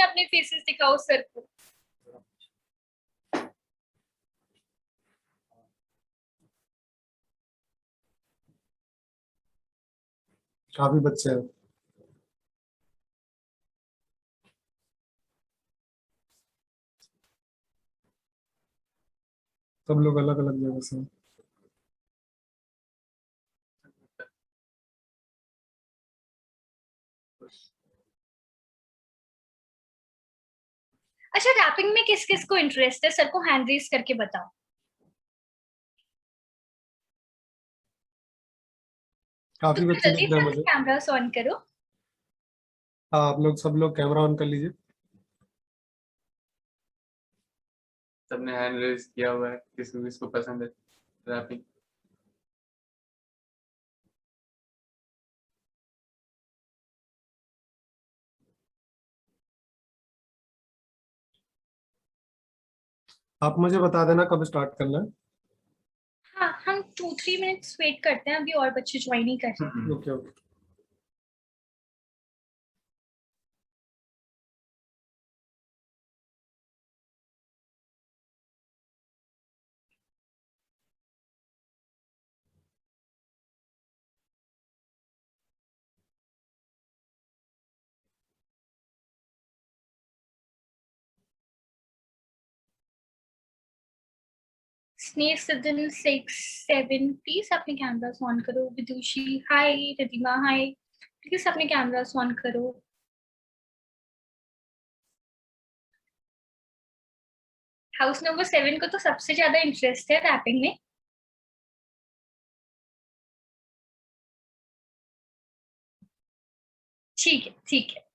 जने अपने फेसेस दिखाओ सर को। काफी बच्चे हैं। सब लोग अलग अलग जगह से हैं। अच्छा, रैपिंग में किस किस को इंटरेस्ट है? सर को हैंड रेज करके बताओ। काफी तो बच्चे जल्दी दिख रहे से हैं मुझे। कैमरास ऑन करो। हाँ, आप लोग सब लोग कैमरा ऑन कर लीजिए। सबने हैंड रेज किया हुआ है, किसको किसको पसंद है रैपिंग। आप मुझे बता देना कब स्टार्ट करना है। हाँ, हम 2-3 मिनट्स वेट करते हैं, अभी और बच्चे ज्वाइन नहीं कर रहे। Okay okay. स्नेह सदन 6-7 प्लीज अपने कैमरास ऑन करो। विदुषी हाय, रिदिमा हाय, प्लीज अपने कैमरास ऑन करो। हाउस नंबर 7 को तो सबसे ज्यादा इंटरेस्ट है रैपिंग में। ठीक है ठीक है।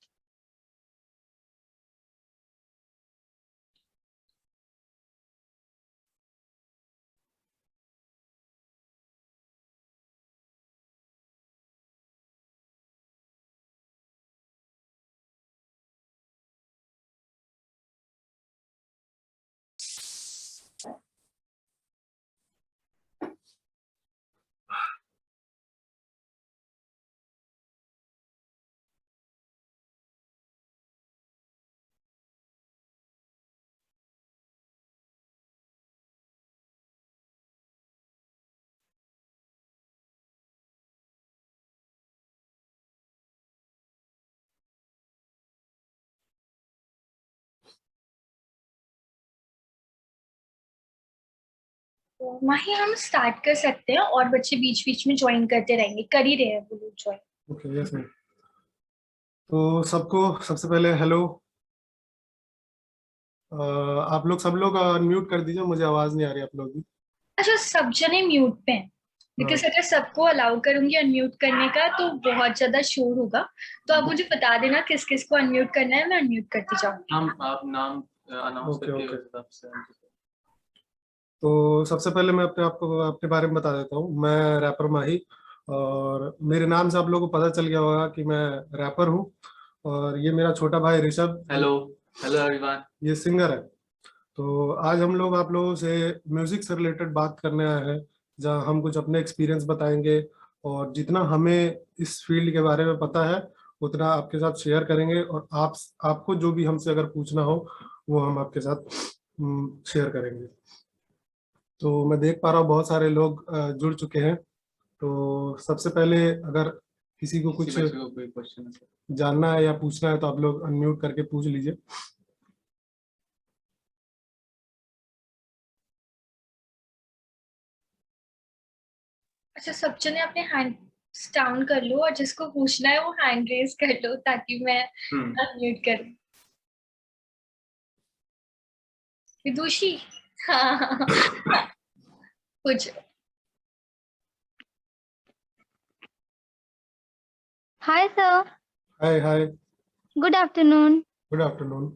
तो माही हम स्टार्ट कर सकते हैं और बच्चे बीच बीच में ज्वाइन करते रहेंगे, कर ही रहे हैं वो लोग ज्वाइन। Okay, yes ma'am. तो सबको सबसे पहले हेलो। आप लोग सब लोग अनम्यूट कर दीजिए, मुझे आवाज नहीं आ रही आप लोग की। अच्छा, सब जने म्यूट पे हैं, हाँ। बिकॉज अगर सबको अलाउ करूंगी अनम्यूट करने का तो बहुत ज्यादा शोर होगा। तो आप मुझे बता देना किस किस को अनम्यूट करना है, मैं अनम्यूट करती जाऊंगी। आप नाम अनाउंस ओके करके ओके। उस हिसाब से। तो सबसे पहले मैं अपने आपको अपने बारे में बता देता हूँ। मैं रैपर माही, और मेरे नाम से आप लोगों को पता चल गया होगा कि मैं रैपर हूँ। और ये मेरा छोटा भाई ऋषभ, हेलो हेलो एवरीवन। ये सिंगर है। तो आज हम लोग आप लोगों से म्यूजिक से रिलेटेड बात करने आए हैं, जहाँ हम कुछ अपने एक्सपीरियंस बताएंगे, और जितना हमें इस फील्ड के बारे में पता है उतना आपके साथ शेयर करेंगे। और आपको जो भी हमसे अगर पूछना हो वो हम आपके साथ शेयर करेंगे। तो मैं देख पा रहा हूँ बहुत सारे लोग जुड़ चुके हैं। तो सबसे पहले अगर किसी को कुछ बच्चे को कोई क्वेश्चन है? जानना है या पूछना है तो आप लोग अनम्यूट करके पूछ लीजिए। अच्छा, सब जने अपने हैंड डाउन कर लो और जिसको पूछना है वो हैंड रेज कर लो ताकि मैं अनम्यूट करूं। विदुषी हाँ कुछ। Hi sir. Hi hi. Good afternoon. Good afternoon.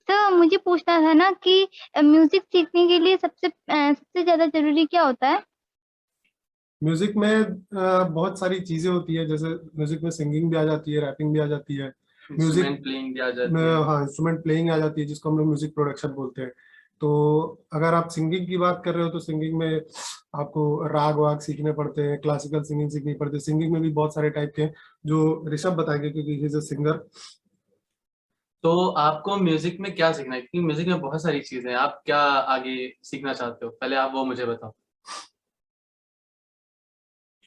Sir मुझे पूछना था ना कि म्यूजिक सीखने के लिए सबसे ज्यादा जरूरी क्या होता है? म्यूजिक में बहुत सारी चीजें होती है। जैसे म्यूजिक में सिंगिंग भी आ जाती है, रैपिंग भी आ जाती है, म्यूजिक इंस्ट्रूमेंट प्लेइंग भी आ जाती में, है। हाँ, इंस्ट्रूमेंट प्लेइंग आ जाती है जिसको हम लोग म्यूजिक प्रोडक्शन बोलते हैं। तो अगर आप सिंगिंग की बात कर रहे हो तो सिंगिंग में आपको राग वाग सीखने पड़ते हैं, क्लासिकल सिंगिंग सीखनी पड़ती है। सिंगिंग में भी बहुत सारे टाइप के हैं जो ऋषभ बताएंगे क्योंकि ही इज अ सिंगर। तो आपको म्यूजिक में क्या सीखना है, क्योंकि म्यूजिक में बहुत सारी चीजें हैं, आप क्या आगे सीखना चाहते हो, पहले आप वो मुझे बताओ।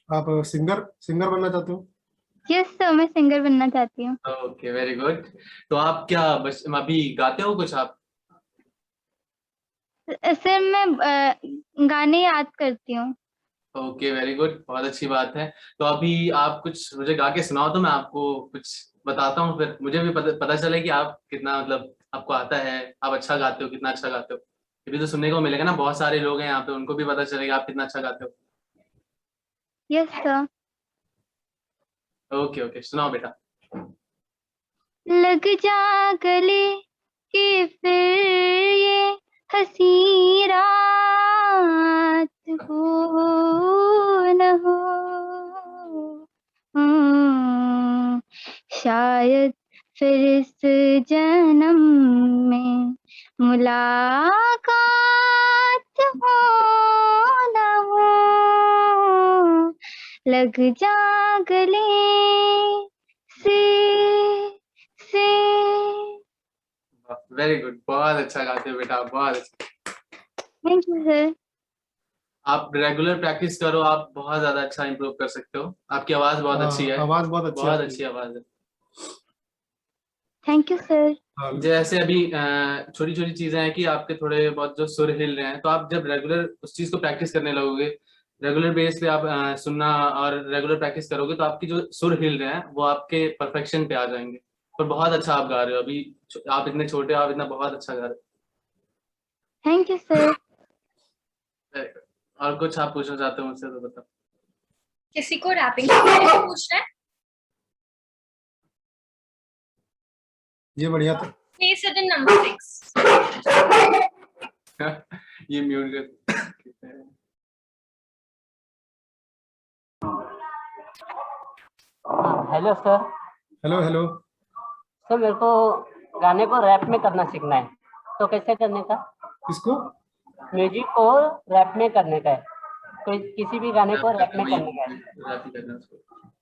आप सिंगर सिंगर बनना चाहते हो? यस सर, मैं सिंगर बनना चाहती हूँ। Okay, very good. तो आप क्या बस अभी गाते हो कुछ आप? सर मैं गाने याद करती हूँ। ओके, वेरी गुड, बहुत अच्छी बात है। तो अभी आप कुछ मुझे गा के सुनाओ, तो मैं आपको कुछ बताता हूँ, फिर मुझे भी पता चले कि आप कितना मतलब आपको आता है, आप अच्छा गाते हो, कितना अच्छा गाते हो। ये भी तो सुनने को मिलेगा ना, बहुत सारे लोग हैं यहाँ पे, उनको भी पता चलेगा आप कितना अच्छा गाते हो। Yes sir. ओके ओके, सुनाओ बेटा। लग जा गले कि फिर ये हंसी रात हो न हो। शायद फिर इस जन्म में मुलाकात हो न हो। लग जा गले से। वेरी गुड, बहुत अच्छा गाते हो बेटा, बहुत अच्छा। Thank you sir. आप रेगुलर प्रैक्टिस करो, आप बहुत ज्यादा अच्छा इंप्रूव कर सकते हो। आपकी आवाज बहुत अच्छी है, आवाज बहुत अच्छी है बहुत आपकी। अच्छी आवाज है। Thank you sir. जैसे अभी छोटी छोटी चीजें हैं कि आपके थोड़े बहुत जो सुर हिल रहे हैं, तो आप जब रेगुलर उस चीज को प्रैक्टिस करने लगोगे, रेगुलर बेस पे आप सुनना और रेगुलर प्रैक्टिस करोगे, तो आपकी जो सुर हिल रहे हैं वो आपके परफेक्शन पे आ जाएंगे। और बहुत अच्छा आप गा रहे हो अभी, आप इतने छोटे हो, आप इतना बहुत अच्छा गा रहे थैंक यू सर। हो। Very good। और कुछ आप पूछना चाहते हो मुझसे तो बताओ। किसी को रैपिंग के बारे में पूछना है? ये बढ़िया था। Please sit in number 6. ये म्यूट कर। Hello sir. Hello hello. Sir मेरे को गाने को रैप में करना सीखना है, तो कैसे करने का? किसको? म्यूजिक को रैप में करने का है, कोई किसी भी गाने को रैप में करने का है।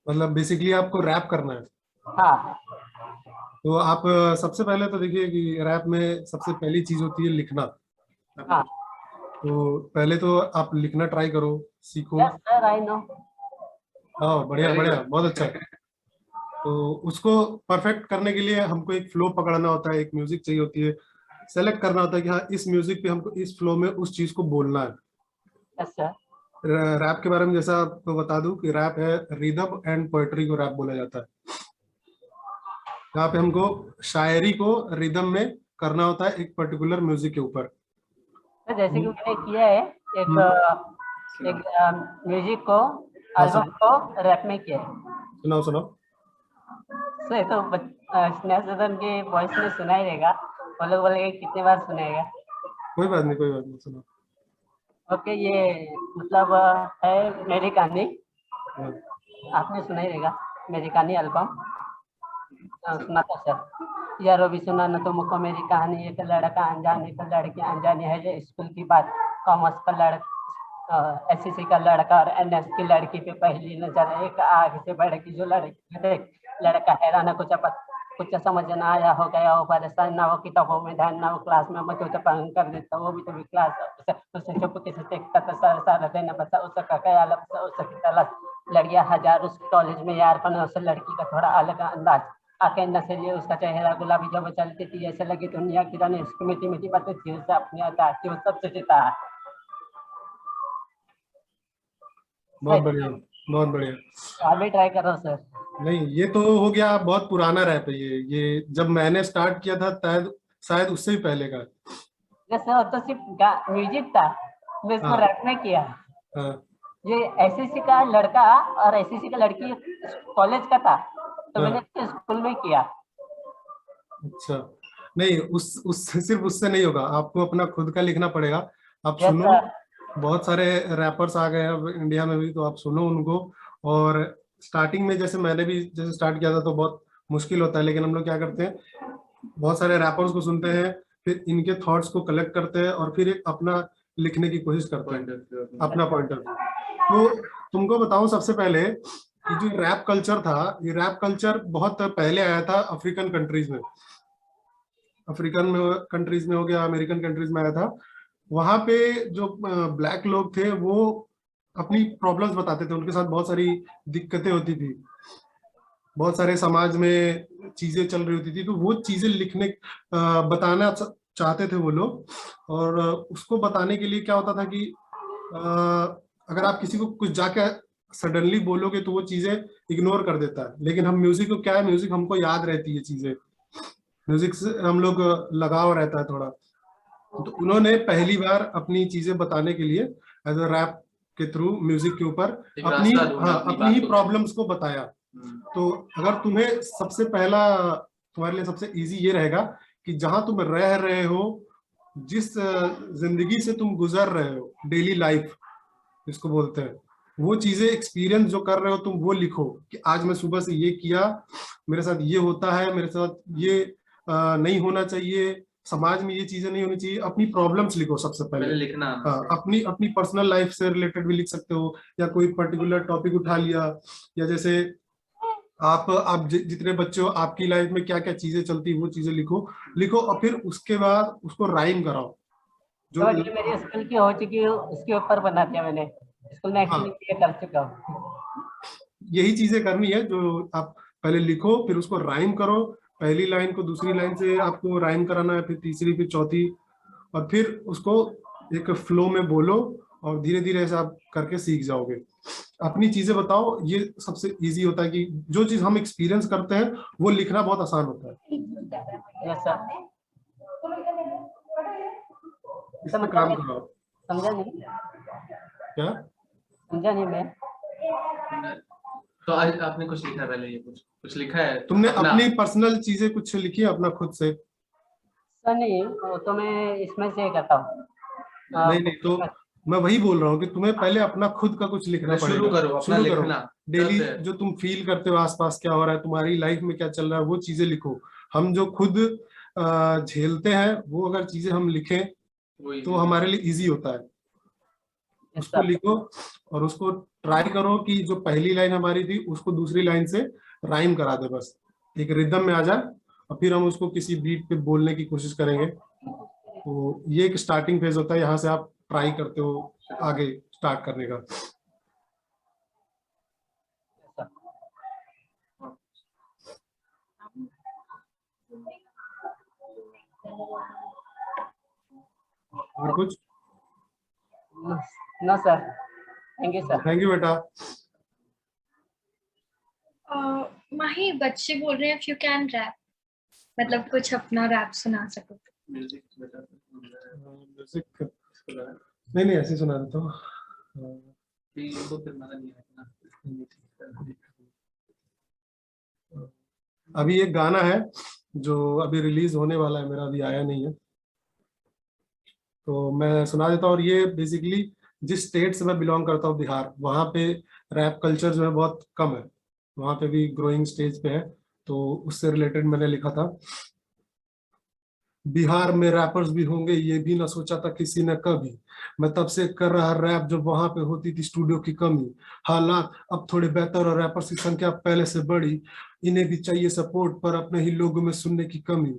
मतलब बेसिकली आपको रैप करना है? हाँ। तो आप सबसे पहले तो देखिए कि रैप में सबसे पहली चीज होती है लिखना। हाँ। तो पहले तो आप लिखना ट्राई करो, सीखो। Yes sir, I know. हाँ बढ़िया बढ़िया, बहुत अच्छा। तो उसको परफेक्ट करने के लिए हमको एक फ्लो पकड़ना होता है, एक म्यूजिक चाहिए होती है, सेलेक्ट करना होता है कि हाँ इस म्यूजिक पे हमको इस फ्लो में उस चीज को बोलना है। Yes sir. रैप के बारे में जैसा आपको बता दूं कि रैप है रिदम एंड पोएट्री को रैप बोला जाता है। यहाँ पे हमको शायरी को रिदम में करना होता है एक पर्टिकुलर म्यूजिक के ऊपर। जैसे कि मैंने किया है एक म्यूजिक को, एल्बम को रैप में किया है। सुनाओ सुनाओ। सर तो स्नेहा सदन के वॉइस में सुनाई देगा, वो लोग बोलेंगे कितने बार सुनाएगा। कोई बात नहीं, कोई बात नहीं, सुनाओ। ओके, ये मतलब है मेरी कहानी, हाँ। आपने सुना ही रहेगा, मेरी कहानी एल्बम सुनाता सर। यारो भी सुना न तो मुझको मेरी कहानी, एक लड़का अनजान एक लड़की अनजानी है, जो स्कूल की बात, कॉमर्स का एसएससी का लड़का और एनएस की लड़की पे पहली नजर, एक आग से बढ़ की जो लड़की देख, लड़का हैरान कुछ समझ ना आया, हो गया वो परेशान, ना वो किताबों में ध्यान, ना वो क्लास में, मैं तो पढ़ कर देता, वो भी तो भी क्लास उसे चुपके से देखता था, सारा दिन बसा उसका ख्याल, उसकी तलाश, लड़कियां हजार उस कॉलेज में यार, पर उस लड़की का थोड़ा अलग अंदाज, आके नशेली उसका चेहरा गुलाबी, जब चलती थी ऐसे लगी दुनिया की रानी, उसकी मीठी मीठी बातें थी, उससे अपनी अदा थी, वो सबसे जीता। बहुत बढ़िया, बहुत बढ़िया। आप भी ट्राई करो सर। नहीं ये तो हो गया, बहुत पुराना रैप है ये जब मैंने स्टार्ट किया था शायद शायद उससे भी पहले का। सर तो सिर्फ म्यूजिक था, मैं इसको हाँ रैप में किया। हाँ। ये एसएससी का लड़का और एसएससी का लड़की कॉलेज का था, तो मैंने हाँ। स्कूल में किया। अच्छा, नहीं उस सिर्फ उससे नहीं होगा, आपको अपना खुद का लिखना पड़ेगा। आप यस सुनो, सर। बहुत सारे रैपर्स आ गए हैं अब इंडिया में भी, तो आप सुनो उनको। और स्टार्टिंग में जैसे मैंने भी जैसे स्टार्ट किया था तो बहुत मुश्किल होता है, लेकिन हम लोग क्या करते हैं, बहुत सारे रैपर्स को सुनते हैं, फिर इनके थॉट्स को कलेक्ट करते हैं और फिर एक अपना लिखने की कोशिश करते हैं, अपना पॉइंट ऑफ व्यू। तो तुमको बताऊं सबसे पहले कि जो रैप कल्चर था, ये रैप कल्चर बहुत पहले आया था अफ्रीकन कंट्रीज में। अफ्रीकन कंट्रीज में हो गया, अमेरिकन कंट्रीज में आया था, वहां पे जो ब्लैक लोग थे वो अपनी प्रॉब्लम्स बताते थे, उनके साथ बहुत सारी दिक्कतें होती थी, बहुत सारे समाज में चीजें चल रही होती थी, तो वो चीजें लिखने बताना चाहते थे वो लोग। और उसको बताने के लिए क्या होता था कि अगर आप किसी को कुछ जाके सडनली बोलोगे तो वो चीजें इग्नोर कर देता है, लेकिन हम म्यूजिक को क्या है, म्यूजिक हमको याद रहती है चीजें, म्यूजिक से हम लोग लगाव रहता है थोड़ा। तो उन्होंने पहली बार अपनी चीजें बताने के लिए एज अ रैप के थ्रू म्यूजिक के ऊपर अपनी ही प्रॉब्लम्स को बताया। तो अगर तुम्हें सबसे पहला, तुम्हारे लिए सबसे इजी ये रहेगा कि जहां तुम रह रहे हो, जिस जिंदगी से तुम गुजर रहे हो, डेली लाइफ जिसको बोलते हैं, वो चीजें एक्सपीरियंस जो कर रहे हो तुम, वो लिखो कि आज मैं सुबह से ये किया, मेरे साथ ये होता है, मेरे साथ ये नहीं होना चाहिए, समाज में ये चीजें नहीं होनी चाहिए। अपनी प्रॉब्लम्स लिखो सबसे पहले लिखना। अपनी पर्सनल लाइफ से रिलेटेड भी लिख सकते हो, या कोई पर्टिकुलर टॉपिक उठा लिया, या जैसे आप जितने बच्चे हो, आपकी लाइफ में क्या क्या चीजें चलती है वो चीजें लिखो और फिर उसके बाद उसको राइम कराओ। जो मेरी स्कूल की हो चुकी है उसके ऊपर बना दिया मैंने, स्कूल में एक्टिविटी कर चुका हूँ। यही चीजें करनी है, जो आप पहले लिखो, फिर उसको राइम करो, पहली लाइन को दूसरी लाइन से आपको राइम कराना है, फिर तीसरी, फिर चौथी, और फिर उसको एक फ्लो में बोलो, और धीरे धीरे ऐसे आप करके सीख जाओगे। अपनी चीजें बताओ, ये सबसे इजी होता है कि जो चीज हम एक्सपीरियंस करते हैं वो लिखना बहुत आसान होता है। Yes sir. इसमें काम करो। समझा नहीं? क्या समझा नहीं मैं? तो आज आपने कुछ लिखा पहले, ये कुछ लिखा है तुमने? अपनी पर्सनल चीजें कुछ लिखी है अपना खुद से? सर नहीं, तो मैं इसमें से करता हूँ। नहीं, तो मैं वही बोल रहा हूँ कि तुम्हें पहले अपना खुद का कुछ लिखना पड़ेगा। शुरू करो डेली जो तुम फील करते हो, आसपास क्या हो रहा है, तुम्हारी लाइफ में क्या चल रहा है, वो चीजें लिखो। हम जो खुद झेलते हैं वो अगर चीजें हम लिखें तो हमारे लिए इजी होता है। उसको लिखो और उसको ट्राई करो कि जो पहली लाइन हमारी थी उसको दूसरी लाइन से राइम करा दे, बस एक रिदम में आ जाए, और फिर हम उसको किसी बीट पे बोलने की कोशिश करेंगे। तो ये एक स्टार्टिंग फेज होता है, यहाँ से आप ट्राई करते हो आगे स्टार्ट करने का। और कुछ? No sir, thank you sir. Thank you बेटा। माही, बच्चे बोल रहे हैं इफ यू कैन रैप, मतलब कुछ अपना रैप सुना सको। म्यूजिक नहीं ऐसे सुना देता हूँ। अभी एक गाना है जो अभी रिलीज होने वाला है, मेरा अभी आया नहीं है, तो मैं सुना देता हूँ। और ये बेसिकली जिस स्टेट से मैं बिलोंग करता हूँ, बिहार, वहाँ पे रैप कल्चर जो है बहुत कम है, वहाँ पे भी ग्रोइंग स्टेज पे है, तो उससे रिलेटेड मैंने लिखा था। बिहार में रैपर्स भी होंगे ये भी ना सोचा था किसी ने कभी, मैं तब से कर रहा रैप जब वहां पे होती थी स्टूडियो की कमी। हालात अब थोड़े बेहतर और रैपर्स की संख्या पहले से बढ़ी, इन्हें भी चाहिए सपोर्ट पर अपने ही लोगों में सुनने की कमी।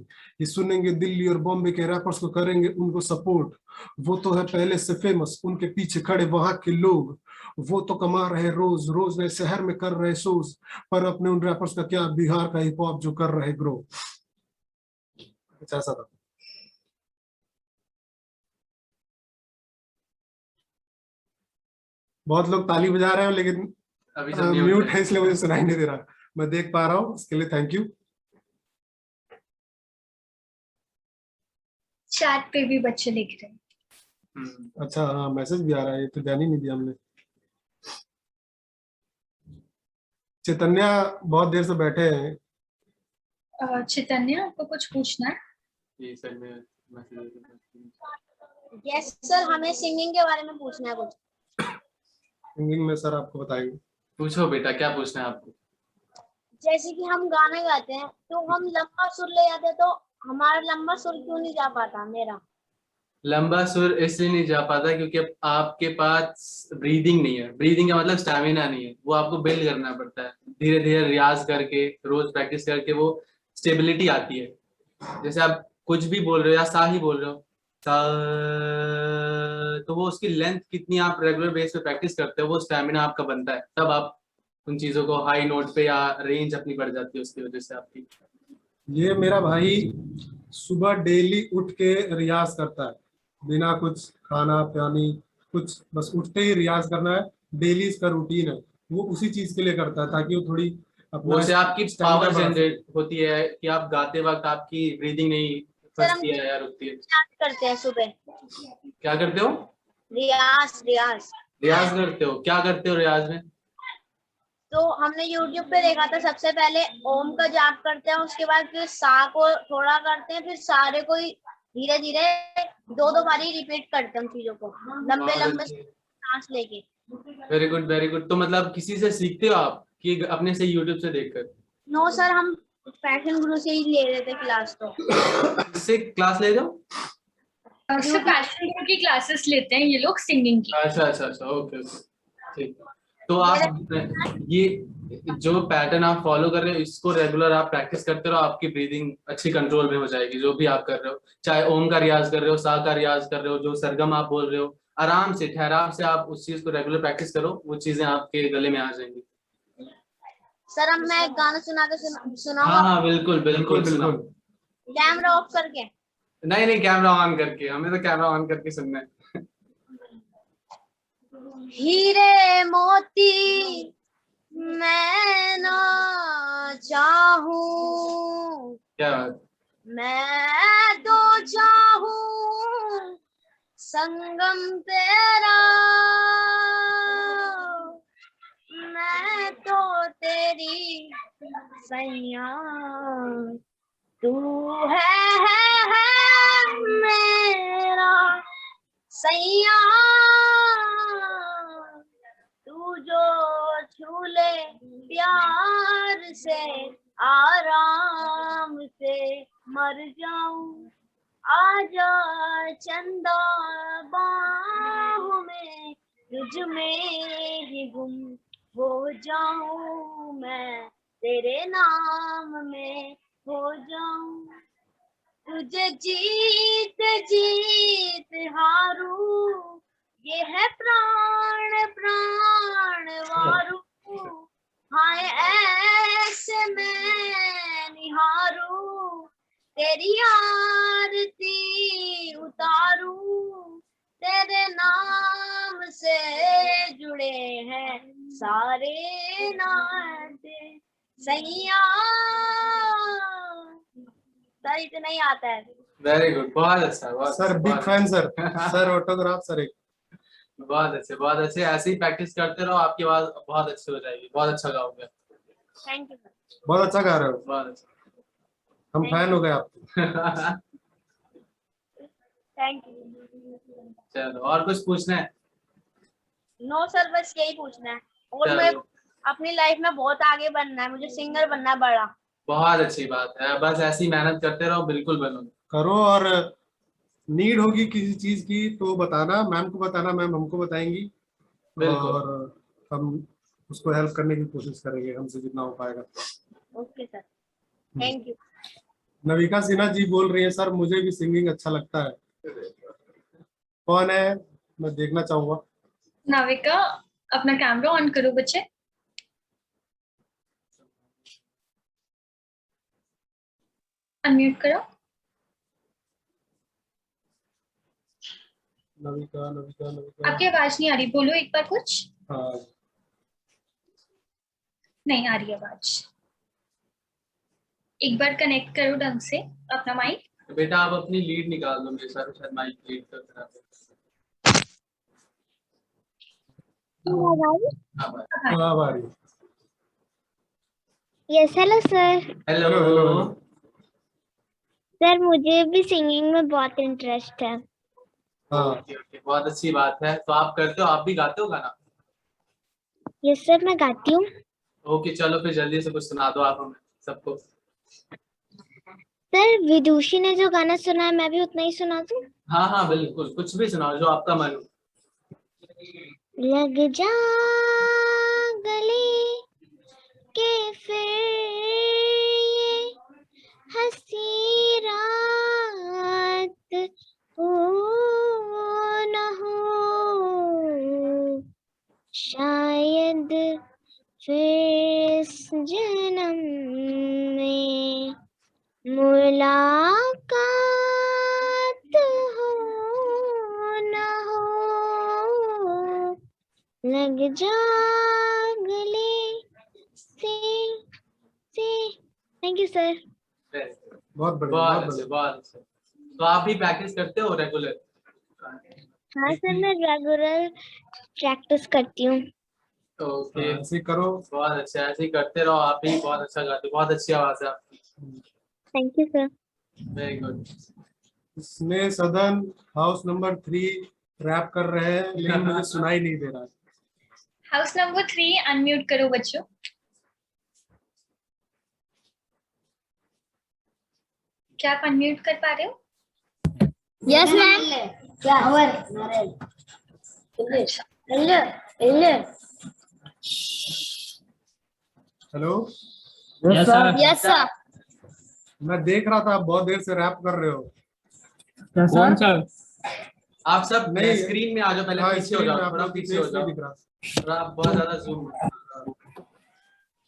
ये सुनेंगे दिल्ली और बॉम्बे के रैपर्स को, करेंगे उनको सपोर्ट, वो तो है पहले से फेमस, उनके पीछे खड़े वहां के लोग, वो तो कमा रहे रोज रोज नए शहर में कर रहे शोज, पर अपने उन रैपर्स का क्या, बिहार का हिप हॉप जो कर रहे ग्रो। ऐसा था। बहुत लोग ताली बजा रहे हो, लेकिन अभी म्यूट है इसलिए मुझे सुनाई नहीं दे रहा, मैं देख पा रहा हूँ, इसके लिए थैंक यू। चैट पे भी बच्चे लिख रहे हैं। अच्छा, हाँ मैसेज भी आ रहा है, ये तो ध्यान ही नहीं दिया हमने। चैतन्या बहुत देर से बैठे हैं। चैतन्या, आपको कुछ पूछना है? यस सर, हमें सिंगिंग के बारे में पूछना है कुछ। सिंगिंग में सर आपको बताएंगे। पूछो बेटा, क्या पूछना है आपको? जैसे कि हम गाना गाते हैं तो हम लंबा सुर ले जाते हैं, तो हमारा लंबा सुर क्यों नहीं जा पाता? मेरा लंबा सुर इसलिए नहीं जा पाता क्योंकि आपके पास ब्रीदिंग नहीं है। ब्रीदिंग का मतलब स्टैमिना नहीं है, वो आपको बिल्ड करना पड़ता है। धीरे धीरे रियाज करके, रोज प्रैक्टिस करके वो स्टेबिलिटी आती है। जैसे आप कुछ भी बोल रहे हो या सा ही बोल रहे हो, सा, तो वो उसकी लेंथ कितनी आप रेगुलर बेस पे प्रैक्टिस करते हो, वो स्टैमिना आपका बनता है, तब आप उन चीजों को हाई नोट पे या रेंज अपनी बढ़ जाती है उसकी वजह से आपकी। ये मेरा भाई सुबह डेली उठ के रियाज करता है, बिना कुछ खाना पानी कुछ, बस उठते ही रियाज करना है, डेली इसका रूटीन है। वो उसी चीज के लिए करता है ताकि वो थोड़ी अपना वो से आपकी स्टैमिना पावर बढ़ा सके। जनरेट होती है कि आप गाते वक्त आपकी ब्रीदिंग नहीं फंसती है या रुकती है। रियाज करते हैं सुबह। क्या करते हो? रियाज रियाज रियाज करते हो? क्या करते हो रियाज में? तो हमने YouTube पे देखा था, सबसे पहले ओम का जाप करते हैं, उसके बाद फिर सा को थोड़ा करते हैं, फिर सारे को धीरे धीरे 2-2 बारी रिपीट करते हैं उन चीजों को, लंबे लंबे सांस लेके। Very good very good. तो मतलब किसी से सीखते हो आप कि अपने से यूट्यूब से देखकर? नो सर, हम फैशन गुरु से ही ले रहे थे क्लास। तो किससे क्लास ले जाओ? पैशन गुरु की क्लासेस लेते हैं ये लोग सिंगिंग की। अच्छा अच्छा अच्छा, ओके ओके, ठीक। तो आप ये जो पैटर्न आप फॉलो कर रहे हो इसको रेगुलर आप प्रैक्टिस करते रहो, आपकी ब्रीदिंग अच्छी कंट्रोल में हो जाएगी। जो भी आप कर रहे हो, चाहे ओम का रियाज कर रहे हो, सा का रियाज कर रहे हो, जो सरगम आप बोल रहे हो, आराम से ठहराव से आप उस चीज को रेगुलर प्रैक्टिस करो, वो चीजें आपके गले में आ जाएंगी। सर अब मैं एक गाना सुना के सुनाऊंगा। हाँ हाँ बिल्कुल बिल्कुल सुनाओ। कैमरा ऑफ करके? नहीं नहीं, कैमरा ऑन करके, हमें तो कैमरा ऑन करके सुनना है। हीरे मोती मैं ना चाहूं, क्या बात। मैं तो चाहूं संगम तेरा, मैं तो तेरी सैया, तू है मेरा सैया, तू जो छू ले प्यार से आराम से मर जाऊं, आजा चंदा बाहों में, तुझ में ही गुम हो जाऊं, मैं तेरे नाम में हो जाऊं, तुझे जीत जीत हारू, ये है प्राण प्राण वारू, हाय ऐसे मैं निहारू, तेरी आरती उतारू, तेरे नाम से जुड़े हैं सारे नाते सैया। सर इतना ही आता है। वेरी गुड, बहुत अच्छा, बहुत sir big fan sir. Sir autograph sir एक। बहुत अच्छे बहुत अच्छे। ऐसे ही प्रैक्टिस करते रहो, आपकी आवाज बहुत अच्छी हो जाएगी, बहुत अच्छा गाओगे। Thank you sir. बहुत अच्छा गा रहे हो, बहुत अच्छा। हम फैन हो गए आपके। Thank you. चलो और कुछ पूछना है? नो सर, बस यही पूछना है, और मैं अपनी लाइफ में बहुत आगे बनना है, मुझे सिंगर बनना है बड़ा। बहुत अच्छी बात है, बस ऐसी मेहनत करते रहो, बिल्कुल बनो। करो, और नीड होगी किसी चीज की तो बताना, मैम को बताना, मैम हमको बताएंगी और हम उसको हेल्प करने की कोशिश करेंगे हमसे जितना हो पाएगा। Okay sir, thank you. Navika Sinha ji बोल रही है सर मुझे भी सिंगिंग अच्छा लगता है। कौन है, मैं देखना चाहूंगा। नाविका अपना कैमरा ऑन करो बच्चे। अनम्यूट करो। नविका नविका नविका, आपकी आवाज नहीं आ रही, बोलो एक बार कुछ। हाँ नहीं आ रही आवाज। एक बार कनेक्ट करो ढंग से अपना माइक। बेटा आप अपनी लीड निकाल दो मेरे साथ, शायद माइक लीड कर रहा है। हाँ आ रही। Yes hello sir. Hello hello hello. Sir मुझे भी सिंगिंग में बहुत इंटरेस्ट है। हाँ ओके ओके, बहुत अच्छी बात है। तो आप करते हो, आप भी गाते हो गाना? यस सर, मैं गाती हूँ। ओके चलो फिर जल्दी से कुछ सुना दो आप हमें सबको। सर विदुषी ने जो गाना सुना है मैं भी उतना ही सुना दूँ? हाँ हाँ बिल्कुल, कुछ भी सुनाओ जो आपका मन हो। लग जा गले के फिर ये हंसी रात शायद फिर इस जन्म में मुलाकात हो न हो, लग जा गले से। Thank you sir. बहुत बढ़िया, बहुत अच्छे, बहुत अच्छे। तो आप भी प्रैक्टिस करते हो रेगुलर? हाँ सर, मैं रेगुलर प्रैक्टिस करती हूँ। ओके, ऐसे करो। बहुत अच्छा, ऐसे ही करते रहो। आप भी बहुत अच्छा गाते हो, बहुत अच्छी आवाज है आपकी। Thank you sir. Very good. इसमें सदन हाउस नंबर 3 रैप कर रहे हैं, लेकिन मुझे सुनाई नहीं दे रहा। हाउस नंबर 3 अनम्यूट करो बच्चों। क्या आप अनम्यूट कर पा रहे हो? Yes ma'am. क्या hello, yes sir. Yes sir. मैं देख रहा था आप बहुत देर से रैप कर रहे हो। कौन सर? आप सब नहीं, स्क्रीन में आ जाओ, पहले हाँ, पीछे हो स्क्रीन में जाओ, आप थोड़ा लोग पीछे हो फेस नहीं जाओ। दिख रहा। थोड़ा आप बहुत ज्यादा जूम।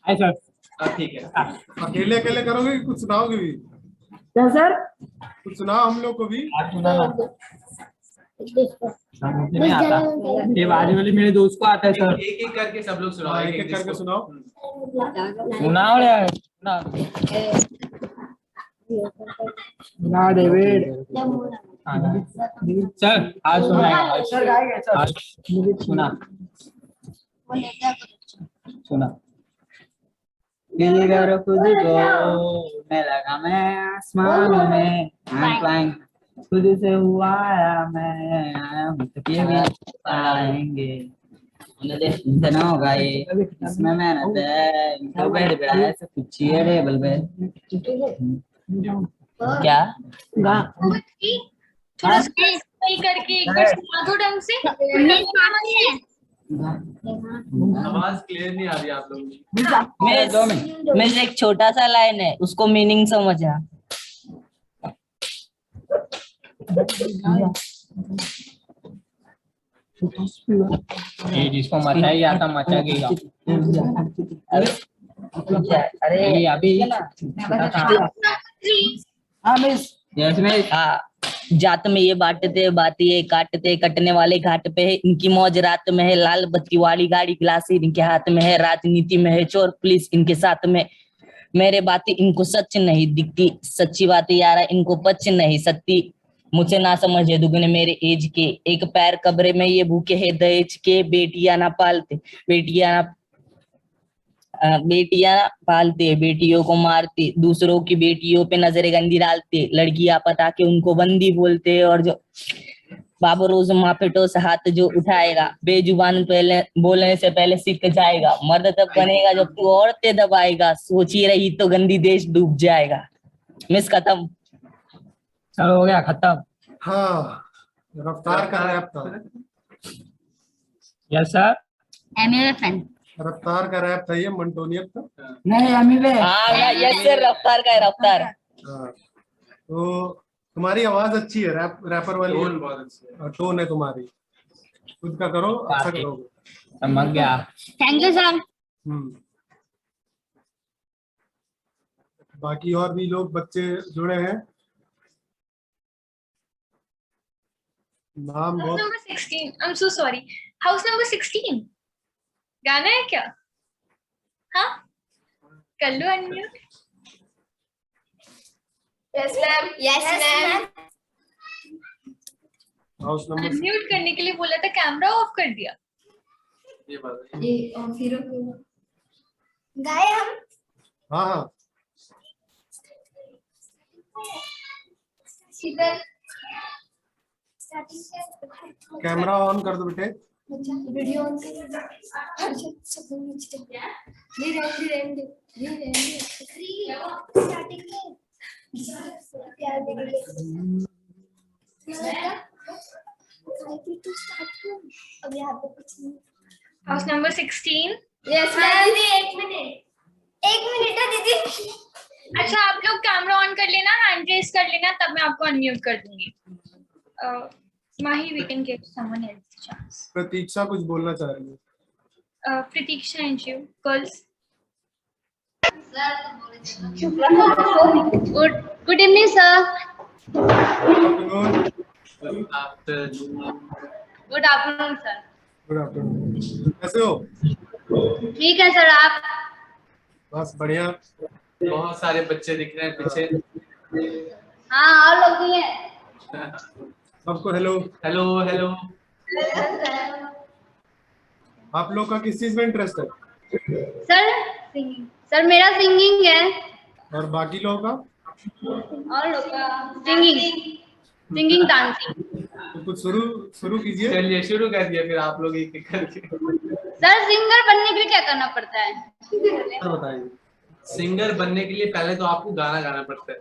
Hi sir. ठीक है। अकेले अकेले करोगे कि कुछ सुनाओगे भी? क्या सर? कुछ सुनाओ हम लोग को भी। आज सुनाना मुझे नहीं आता, ये बाजू वाले मेरे दोस्त को आता है सर। एक एक करके सब लोग सुनाओ। हाँ, एक-एक करके सुनाओ। सुनाओ यार, सुना डेविड। सर आज सुनाएगा सर, आज सुना सुना। दिलगर खुद को मैं लगा, मैं आसमानों में फ्लाइंग, खुद से हुआ आया मैं आया हूँ, तो ये भी पाएंगे इतना होगा ये, इसमें मेहनत है, इनको बैठ बैठा है सब कुछ है टेबल पे। क्या थोड़ा सही करके एक बार सुना दो ढंग से। आवाज क्लियर नहीं आ रही आप लोगों की। मिस एक छोटा सा लाइन है, उसको मीनिंग समझना। ये जिसको मचा ही आता मचा गएगा। अरे अभी हाँ मिस। Yes miss. हाँ, जात में ये बांटते बाती ये काटते, कटने वाले घाट पे है, इनकी मौज रात में है, लाल बत्ती वाली गाड़ी गिलासी इनके हाथ में है, राजनीति में है चोर पुलिस इनके साथ में, मेरे बातें इनको सच नहीं दिखती, सच्ची बातें यारा इनको पच नहीं सकती, मुझे ना समझे दुगने मेरे एज के, एक पैर कब्रे में ये भूखे है दहेज के, बेटियां ना पालते बेटियों को मारते, दूसरों की बेटियों पे नजरें गंदी डालते, लड़कियां पता के उनको बंदी बोलते, और जो बाबू रोज मापेटो से हाथ जो उठाएगा, बेजुबान पहले बोलने से पहले सीख जाएगा, मर्द तब बनेगा जब तू औरतें दबाएगा, सोची रही तो गंदी देश डूब जाएगा। मिस खत्म। चलो हो गया खत्म। हाँ, रफ्तार का रैप था। Yes sir. एमएफएन। रफ्तार का रैप था ये, मंटोनियत का। नहीं अमी वे। हाँ यस सर, रफ्तार का है रफ्तार। हाँ, तो तुम्हारी आवाज अच्छी है, रैपर वाली टोन बहुत अच्छी है। टोन है तुम्हारी, खुद का करो, अच्छा करोगे। समझ गया। Thank you sir. बाकी और भी लोग बच्चे जुड़े हैं। नाम हाउस बहुत। Number 16, I am so sorry. House number 16 गाना है क्या? हाँ, कर लो unmute. Yes ma'am. Yes ma'am. House number unmute करने के लिए बोला था, कैमरा ऑफ कर दिया। ये बात है। ये फिर गाए हम। हाँ हाँ, कैमरा ऑन कर दो बेटे। वीडियो ऑन कर। स्टार्टिंग में क्या देखेंगे? अब यहाँ पे कुछ नहीं। House number 16। Yes ma'am. एक मिनट है दीदी। अच्छा, आप लोग कैमरा ऑन कर लेना, हैंड रेज कर लेना, तब मैं आपको अनम्यूट कर दूंगी। Mahi, we can give someone else chance. Pratiksha कुछ बोलना चाह रही है। Prateeksha and you, girls. Good evening, sir. Good afternoon. Good afternoon, sir. Good afternoon. कैसे हो? ठीक है सर, आप? बस बढ़िया। बहुत सारे बच्चे दिख रहे हैं पीछे। हाँ, और लोग भी हैं। सबको हेलो। Hello hello. आप लोग का किस चीज में इंटरेस्ट है? Sir singing. सर मेरा सिंगिंग है। और बाकी लोगों का? और लोग का सिंगिंग डांसिंग। तो कुछ शुरू कीजिए। चलिए शुरू कर दिया फिर आप लोग एक एक करके। सर सिंगर बनने के लिए क्या करना पड़ता है? बताइए। सिंगर बनने के लिए पहले तो आपको गाना गाना पड़ता है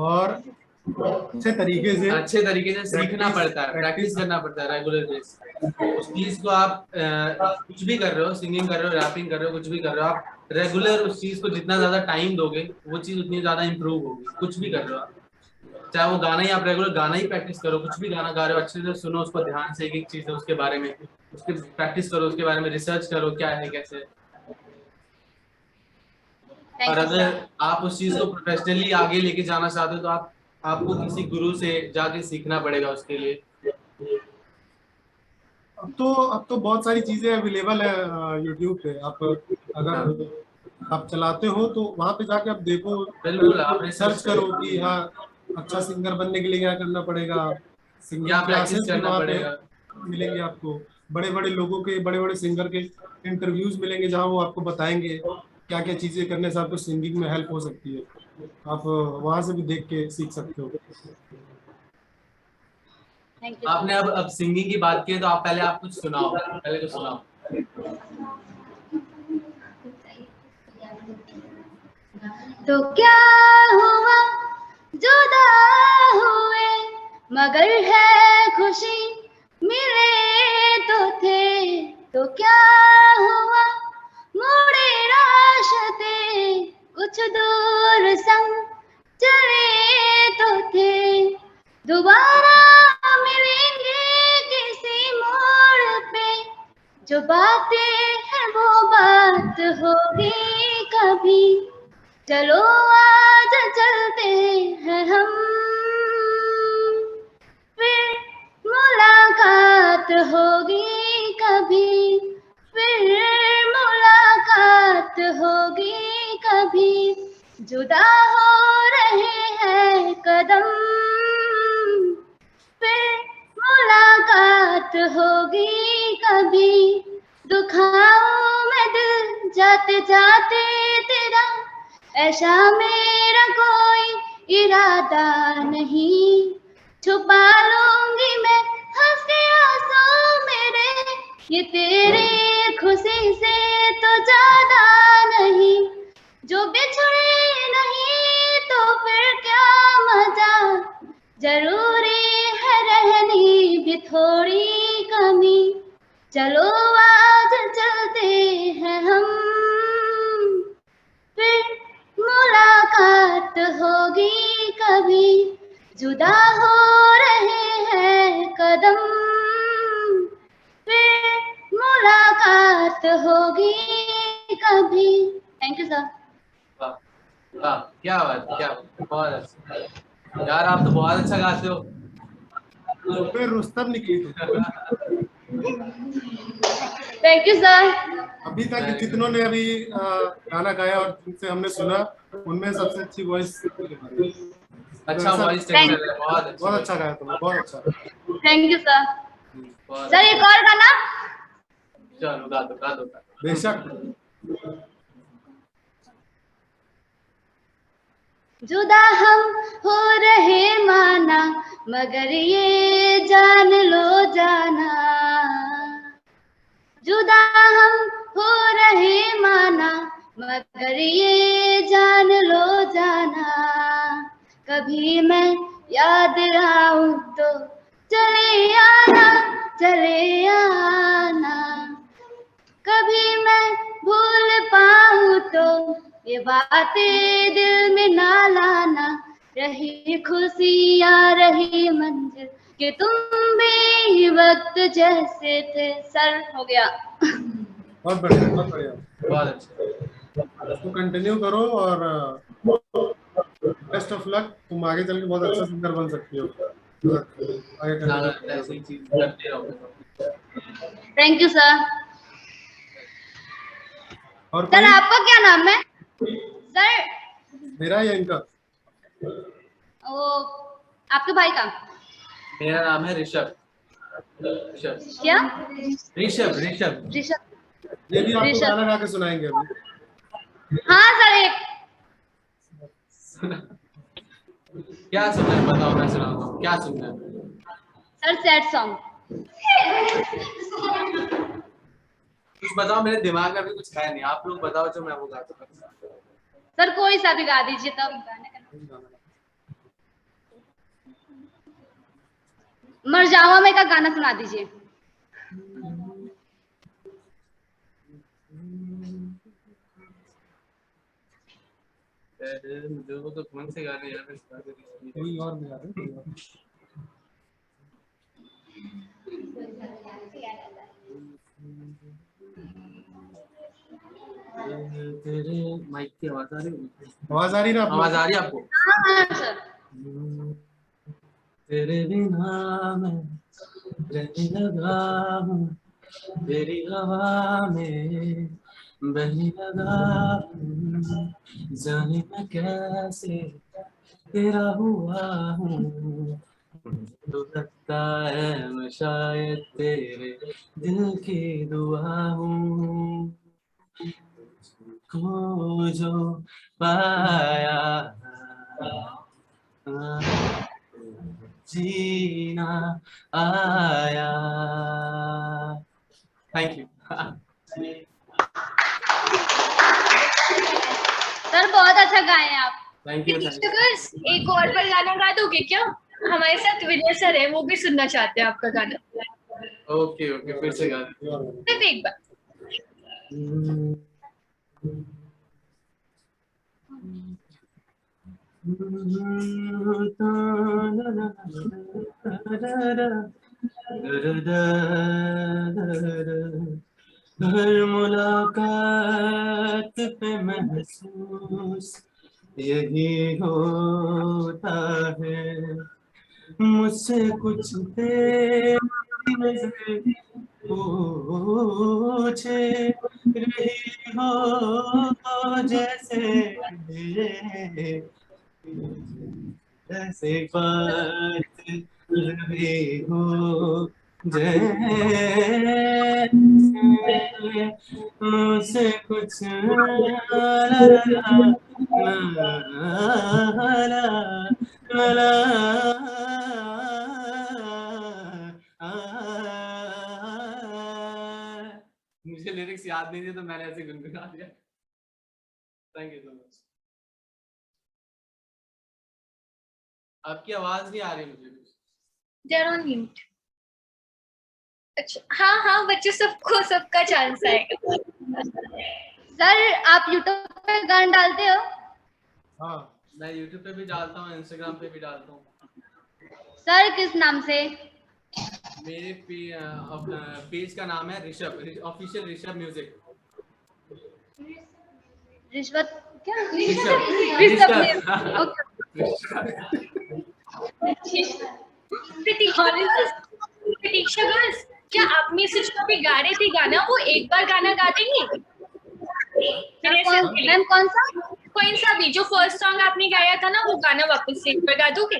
और अच्छे तरीके से सीखना पड़ता है, प्रैक्टिस करना पड़ता है रेगुलर बेस। उस चीज को आप कुछ भी कर रहे हो, सिंगिंग कर रहे हो, रैपिंग कर रहे हो, कुछ भी कर रहे हो, आप रेगुलर उस चीज को जितना ज्यादा टाइम दोगे वो चीज उतनी ज्यादा इम्प्रूव होगी। कुछ भी कर रहे हो आप, चाहे वो गाना ही, आप रेगुलर गाना ही प्रैक्टिस करो, कुछ भी गाना गा रहे हो अच्छे से सुनो उसको ध्यान से, एक एक चीज है उसके बारे में, उसके प्रैक्टिस करो, उसके बारे में रिसर्च करो क्या है कैसे। और अगर आप उस चीज को प्रोफेशनली आगे लेके जाना चाहते हो तो आपको किसी गुरु से जाके सीखना पड़ेगा उसके लिए। अब तो बहुत सारी चीजें अवेलेबल है YouTube पे। आप अगर आप चलाते हो तो वहाँ पे जाके आप देखो, बिल्कुल आप सर्च करो कि हाँ अच्छा सिंगर बनने के लिए क्या करना पड़ेगा। सिंगिंग क्लासेस भी वहाँ पे मिलेंगे आपको, बड़े बड़े लोगों के, बड़े बड़े सिंगर के इंटरव्यूज मिलेंगे जहाँ वो आपको बताएंगे क्या क्या चीजें करने से आपको सिंगिंग में हेल्प हो सकती है। आप वहाँ से भी देख के सीख सकते हो। आपने अब सिंगिंग की बात की है तो आप पहले आप कुछ सुनाओ, पहले कुछ सुनाओ। तो क्या हुआ जुदा हुए मगर है खुशी मिले तो थे, तो क्या हुआ मुड़े रास्ते कुछ दूर संग चले तो थे, दोबारा मिलेंगे किसी मोड़ पे, जो बातें हैं वो बात होगी कभी, चलो आज चलते हैं हम, फिर मुलाकात होगी कभी, फिर मुलाकात होगी कभी, जुदा हो रहे हैं कदम, फिर मुलाकात होगी कभी, दुखाऊं मैं दिल जाते जाते तेरा, ऐसा मेरा कोई इरादा नहीं, छुपा लूंगी मैं हंसी आंसू मेरे, ये तेरे खुशी से तो ज्यादा नहीं, जो बिछड़े नहीं तो फिर क्या मजा, जरूरी है रहनी भी थोड़ी कमी, चलो आज चलते हैं हम, फिर मुलाकात होगी कभी, जुदा हो रहे हैं कदम, फिर मुलाकात होगी कभी। Thank you sir. वाह क्या बात, क्या बहुत अच्छा यार, आप तो बहुत अच्छा गाते हो। फिर रुस्तम निकली थी। Thank you sir. अभी तक जितनों ने अभी गाना गाया और जिनसे हमने सुना उनमें सबसे अच्छी वॉइस, अच्छा वॉइस टेक्सचर है, बहुत अच्छा गाया तुमने, बहुत अच्छा। Thank you sir. सर एक और गाना। चलो गा दो। बेशक। जुदा हम हो रहे माना मगर ये जान लो जाना, जुदा हम हो रहे माना मगर ये जान लो जाना, कभी मैं याद आऊं तो चले आना, कभी मैं भूल पाऊं तो ये बातें दिल में ना लाना, रही खुशियाँ रही मंजिल कि तुम भी कोई वक्त जैसे थे। सर हो गया। बहुत बढ़िया, बहुत बढ़िया, बहुत अच्छा। इसको कंटिन्यू करो और बेस्ट ऑफ लक। तुम आगे चल के बहुत अच्छा सिंगर बन सकती हो। आगे कंटिन्यू। ऐसी चीज करते रहो। Thank you sir. और सर कोई? आपका क्या नाम है सर? मेरा या इनका? वो आपके भाई का? मेरा नाम है ऋषभ। ऋषभ क्या? ऋषभ ऋषभ ऋषभ। ये भी आपको ऋषभ। गाना गा के सुनाएंगे अभी। हाँ सर एक। क्या सुनना है बताओ, मैं सुनाता हूँ। क्या सुनना है? Sir sad song. कुछ बताओ, मेरे दिमाग में अभी कुछ है नहीं। आप लोग बताओ जो मैं वो गा सकता हूँ। सर कोई सा भी गा दीजिए तब। मरजावा में का गाना सुना दीजिए। मुझे वो तो कौन से गाने यार, कोई और नहीं आ रहा। तेरे माइक की आवाज आ रही है? आवाज आ रही ना? आवाज आ रही है आपको? हाँ सर। तेरे बिना मैं रहने लगा हूँ, तेरी हवा में बहने लगा हूँ, जाने मैं कैसे तेरा हुआ हूँ। तो लगता है मैं शायद तेरे दिल की दुआ हूँ, को जो पाया जीना आया। Thank you. सर बहुत अच्छा गाए हैं आप। Thank you. एक और पर गाना गा दोगे क्या? हमारे साथ विनय सर है, वो भी सुनना चाहते हैं आपका गाना। ओके ओके, फिर से गा सिर्फ एक बार। हर मुलाकात पे महसूस यही होता है, मुझसे कुछ तेरी नजर पूछे रही हो, जैसे जैसे बात रही हो, जैसे मुझसे कुछ मुझे लिरिक्स याद नहीं थे तो मैंने ऐसे गुनगुना दिया। Thank you so much. आपकी आवाज नहीं आ रही मुझे। They're on mute. अच्छा हाँ हाँ, बच्चे सबको सबका चांस आएगा। सर आप यूट्यूब पे गाना डालते हो? हाँ मैं यूट्यूब पे भी डालता हूँ, इंस्टाग्राम पे भी डालता हूँ। सर किस नाम से? मेरे पेज का नाम है ऋषभ, ऑफिशियल ऋषभ म्यूजिक। रिश्वत क्या? प्रतीक्षा गर्ल्स, क्या आप में से जो भी गा रहे थे गाना, वो एक बार गाना गा देंगे? मैम कौन सा? कोई सा भी, जो फर्स्ट सॉन्ग आपने गाया था ना, वो गाना वापस से एक बार गा दोगे?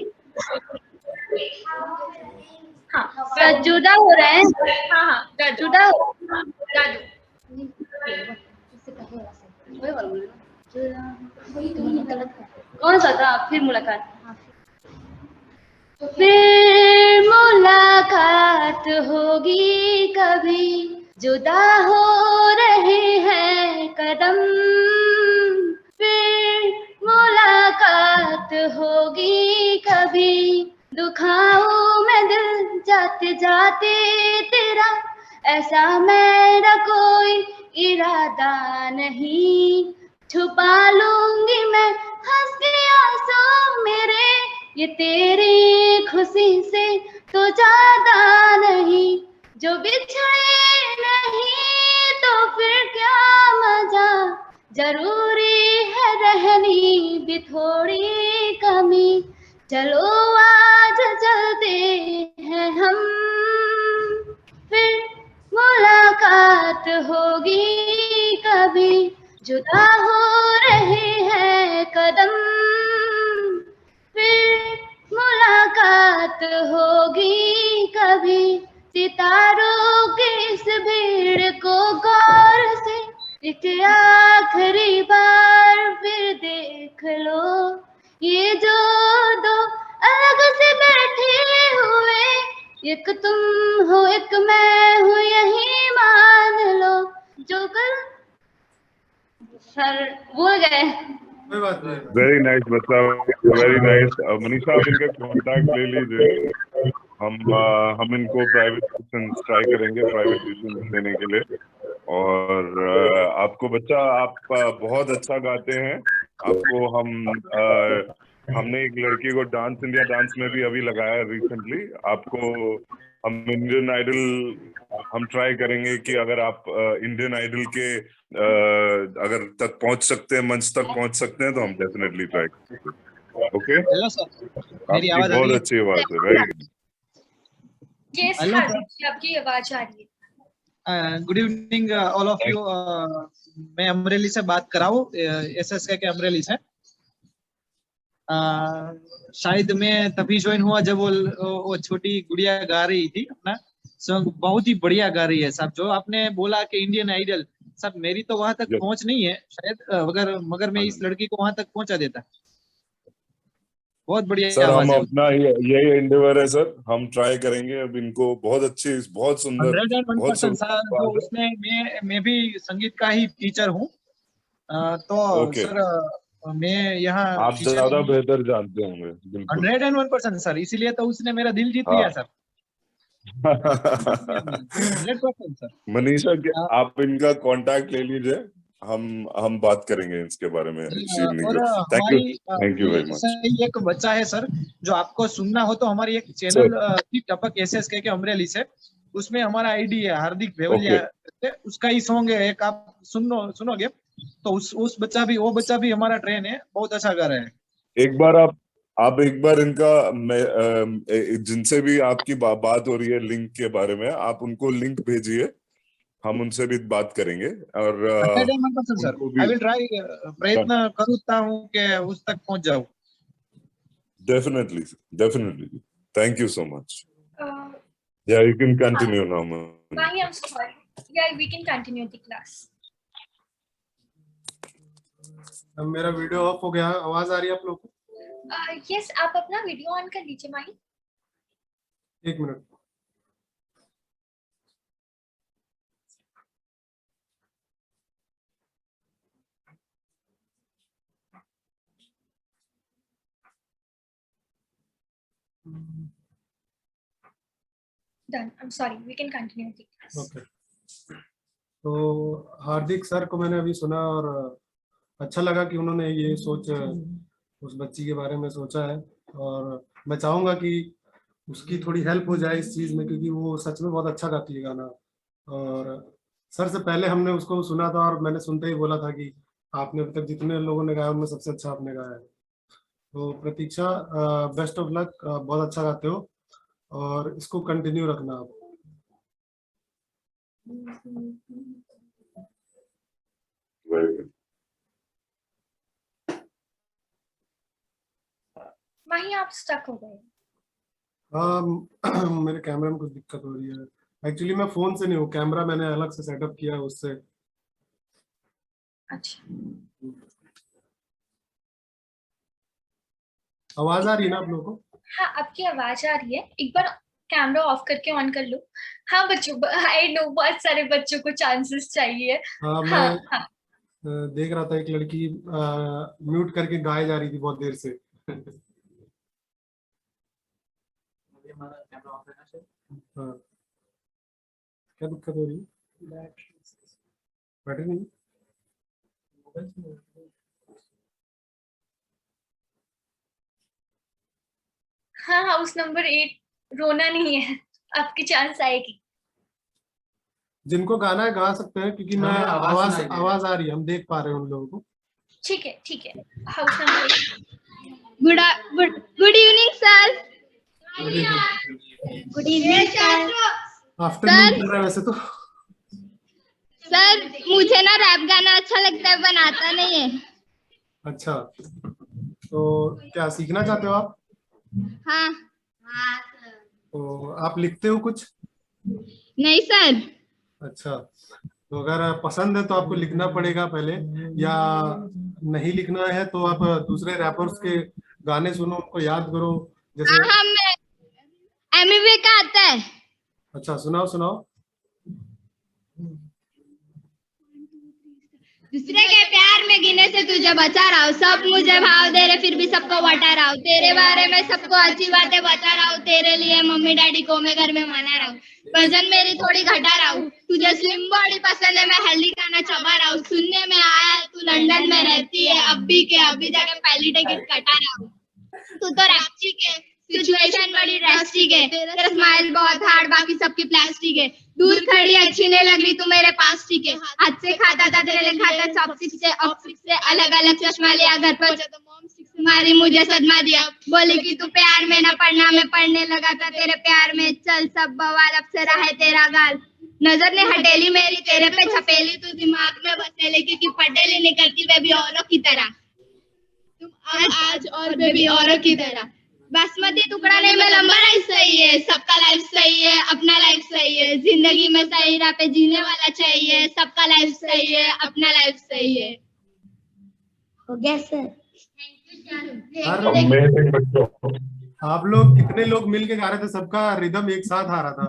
हाँ जुदा हो रहे हैं। हाँ हाँ जुदा गा दो। कौन सा था? फिर मुलाकात। फिर मुलाकात होगी कभी, जुदा हो रहे हैं कदम, फिर मुलाकात होगी कभी, दुखाऊं मैं दिल जाते जाते तेरा, ऐसा मेरा कोई इरादा नहीं, छुपा लूंगी मैं हंस के आंसू मेरे, ये तेरी खुशी से तो ज्यादा नहीं। जो बिछड़े नहीं तो फिर क्या मजा, जरूरी है रहनी भी थोड़ी कमी। चलो आज चलते हैं हम, फिर मुलाकात होगी कभी। जुदा हो रहे हैं कदम, फिर मुलाकात होगी कभी। सितारों की इस भीड़ को गौर से एक आखिरी बार फिर देख लो। ये जो दो अलग से बैठे हुए, एक तुम हो एक मैं हूँ यही मान लो। जो कल सर भूल गए। कोई बात नहीं। वेरी नाइस बच्चा, वेरी नाइस। मनीषा आप इनका कॉन्टैक्ट ले लीजिए, हम इनको प्राइवेट सेशंस ट्राई करेंगे, प्राइवेट सेशंस लेने के लिए। और आपको बच्चा, आप बहुत अच्छा गाते हैं। आपको हमने एक लड़की को डांस इंडिया डांस में भी अभी लगाया रिसेंटली। आपको हम इंडियन आइडल हम ट्राई करेंगे कि अगर आप इंडियन आइडल के अगर तक पहुंच सकते हैं, मंच तक पहुंच सकते हैं, तो हम डेफिनेटली ट्राई करेंगे। ओके, हेलो सर, मेरी आवाज आ बहुत रही है? अच्छी आवाज है, वेरी गुड। यस हेलो हार्दिक जी, आपकी आवाज आ रही है। Good evening all of you. मैं अमरेली से बात कर रहा हूँ, SSK के अमरेली से। शायद मैं तभी ज्वाइन हुआ जब वो छोटी गुड़िया गा रही थी अपना सॉन्ग। बहुत ही बढ़िया गा रही है साहब। जो आपने बोला कि इंडियन आइडल, साहब मेरी तो वहां तक पहुंच नहीं है शायद, मगर मैं इस लड़की को वहां तक पहुंचा देता। बहुत बढ़िया सर, हम आवाज है। अपना यही एंडेवर है सर, हम ट्राई करेंगे। अब इनको बहुत अच्छी, बहुत सुंदर, बहुत 101% सर। जो उसमें मैं भी संगीत का ही टीचर हूँ, तो ओके, सर मैं यहाँ आप ज्यादा बेहतर जानते होंगे। बिल्कुल 101% सर, इसीलिए तो उसने मेरा दिल जीत लिया सर। 100% सर। मनीषा के आप इनका कांटेक्ट ले लीजिए, हम बात करेंगे इसके बारे में इस इवनिंग। और थैंक यू वेरी मच। हमारी एक बच्चा है सर, जो आपको सुनना हो तो हमारी एक चैनल थी टपक SSK के अमरेली से, उसमें हमारा आईडी है हार्दिक भेवलिया, उसका ही सॉन्ग है एक, आप सुनोगे तो उस बच्चा भी, वो बच्चा भी हमारा ट्रेन है, बहुत अच्छा गा रहा है। एक बार आप एक बार इनका, जिनसे भी आपकी बात हो रही है लिंक के बारे में, आप उनको लिंक भेजिए, हम उनसे भी बात करेंगे। और सर आई विल ट्राई, प्रयत्न करता हूँ कि उस तक पहुंच जाऊं। Definitely, definitely. Thank you so much. Yeah you can continue now. Mahi, I'm sorry. Yeah, we can continue the class. अब मेरा वीडियो ऑफ हो गया, आवाज आ रही है आप लोग को? Yes, आप अपना वीडियो ऑन कर लीजिए माही। एक minute. Done. I'm sorry. We can continue the class. Okay. तो हार्दिक सर को मैंने अभी सुना और अच्छा लगा कि उन्होंने ये सोच उस बच्ची के बारे में सोचा है, और मैं चाहूँगा कि उसकी थोड़ी हेल्प हो जाए इस चीज़ में, क्योंकि वो सच में बहुत अच्छा गाती है गाना। और सर से पहले हमने उसको सुना था और मैंने सुनते ही बोला था कि आपने अब तक जितने लोगों ने गाया उनमें सबसे अच्छा आपने गाया है। तो प्रतीक्षा, बेस्ट ऑफ लक, बहुत अच्छा गाते हो और इसको कंटिन्यू रखना आप। माही, आप स्टक हो गए। हाँ, मेरे कैमरे में कुछ दिक्कत हो रही है। एक्चुअली मैं फोन से नहीं हूँ, कैमरा मैंने अलग से सेटअप किया है उससे। अच्छा, आवाज आ रही है ना आप लोगों को? हाँ, आपकी आवाज आ रही है। एक बार कैमरा ऑफ करके ऑन कर लो। हाँ बच्चों, आई नो बहुत सारे बच्चों को चांसेस चाहिए। हाँ, मैं देख रहा था एक लड़की म्यूट करके गाए जा रही थी बहुत देर से। हाँ, क्या दिक्कत हो रही है? बैटरी नहीं? हाँ, हाउस नंबर 8 रोना नहीं है, आपकी चांस आएगी। जिनको गाना है गा सकते हैं, क्योंकि मैं आवाज आ रही है, हम देख पा रहे हैं उन लोगों को। ठीक है, ठीक है। House number. Good evening sir. Good evening sir. Afternoon कर रहा है वैसे तो। सर मुझे ना रैप गाना अच्छा लगता है, बनाता नहीं है। अच्छा, तो क्या सीखना चाहते हो आप? हाँ। तो आप लिखते हो कुछ? नहीं सर। अच्छा, तो अगर पसंद है तो आपको लिखना पड़ेगा पहले, या नहीं लिखना है तो आप दूसरे रैपर्स के गाने सुनो, उनको याद करो। जैसे हाँ, एमवी का आता है। अच्छा, सुनाओ सुनाओ। दूसरे के प्यार में गिने से तुझे बचा रहा हूँ, सब मुझे भाव दे रहे फिर भी सबको बता रहा हूँ, तेरे बारे में सबको अच्छी बातें बता रहा हूँ, तेरे लिए मम्मी डैडी को मैं घर में मना रहा हूँ, वजन मेरी थोड़ी घटा रहा हूँ, तुझे स्लिम बॉडी पसंद है, मैं हेल्दी खाना चबा रहा हूँ, सुनने में आया है तू लंदन में रहती है, अभी के अभी जाके पहली टिकट कटा रहा हूँ, तू तो रैप्चिक है, सिचुएशन बड़ी ड्रास्टिक है, तेरा स्माइल बहुत हार्ड बाकी सबकी प्लास्टिक है, दूर खड़ी अच्छी नहीं लग रही तू मेरे पास ठीक है, हाथ से खाता था तेरे लिए खाता चॉपस्टिक से ऑप्टिक से अलग अलग चश्मा लिया घर पर जब मॉम स्टिक मारी मुझे सदमा दिया, बोली कि तू प्यार में ना पढ़ना, मैं पढ़ने लगा था तेरे प्यार में, चल सब बवाल अब से रहा है तेरा गाल, नजर ने हटेली मेरी तेरे पे छपेली, तू दिमाग में बसेली क्योंकि पटेली नहीं करती वे भी औरों की तरह, तुम आज और बेबी औरों की तरह, बासमती टुकड़ा नहीं मैं लंबा लाइफ सही है, सबका लाइफ सही है, अपना लाइफ सही है, जिंदगी में सही राह पे जीने वाला चाहिए, सबका लाइफ सही है, अपना लाइफ सही है। हो गया सर। अमेजिंग बच्चों। आप लोग कितने लोग मिल के गा रहे थे? सबका रिदम एक साथ आ रहा था।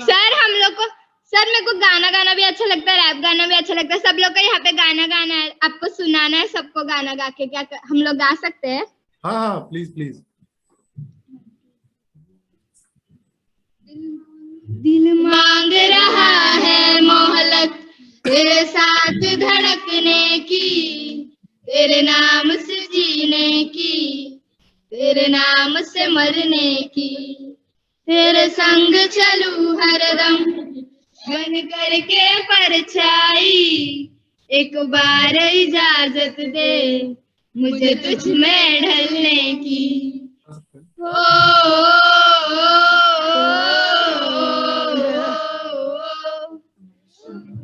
सर हम लोग को, सर मेरे को गाना गाना भी अच्छा लगता है, रैप गाना भी अच्छा लगता है, सब लोग का यहाँ पे गाना गाना है, आपको सुनाना है सबको गाना गा के, क्या हम लोग गा सकते हैं? हाँ हाँ, प्लीज प्लीज। दिल मांग रहा है मोहलत तेरे साथ धड़कने की, तेरे नाम से जीने की, तेरे नाम से मरने की, तेरे संग चलूं हरदम बन करके परछाई, एक बार इजाजत दे मुझे तुझ में ढलने की,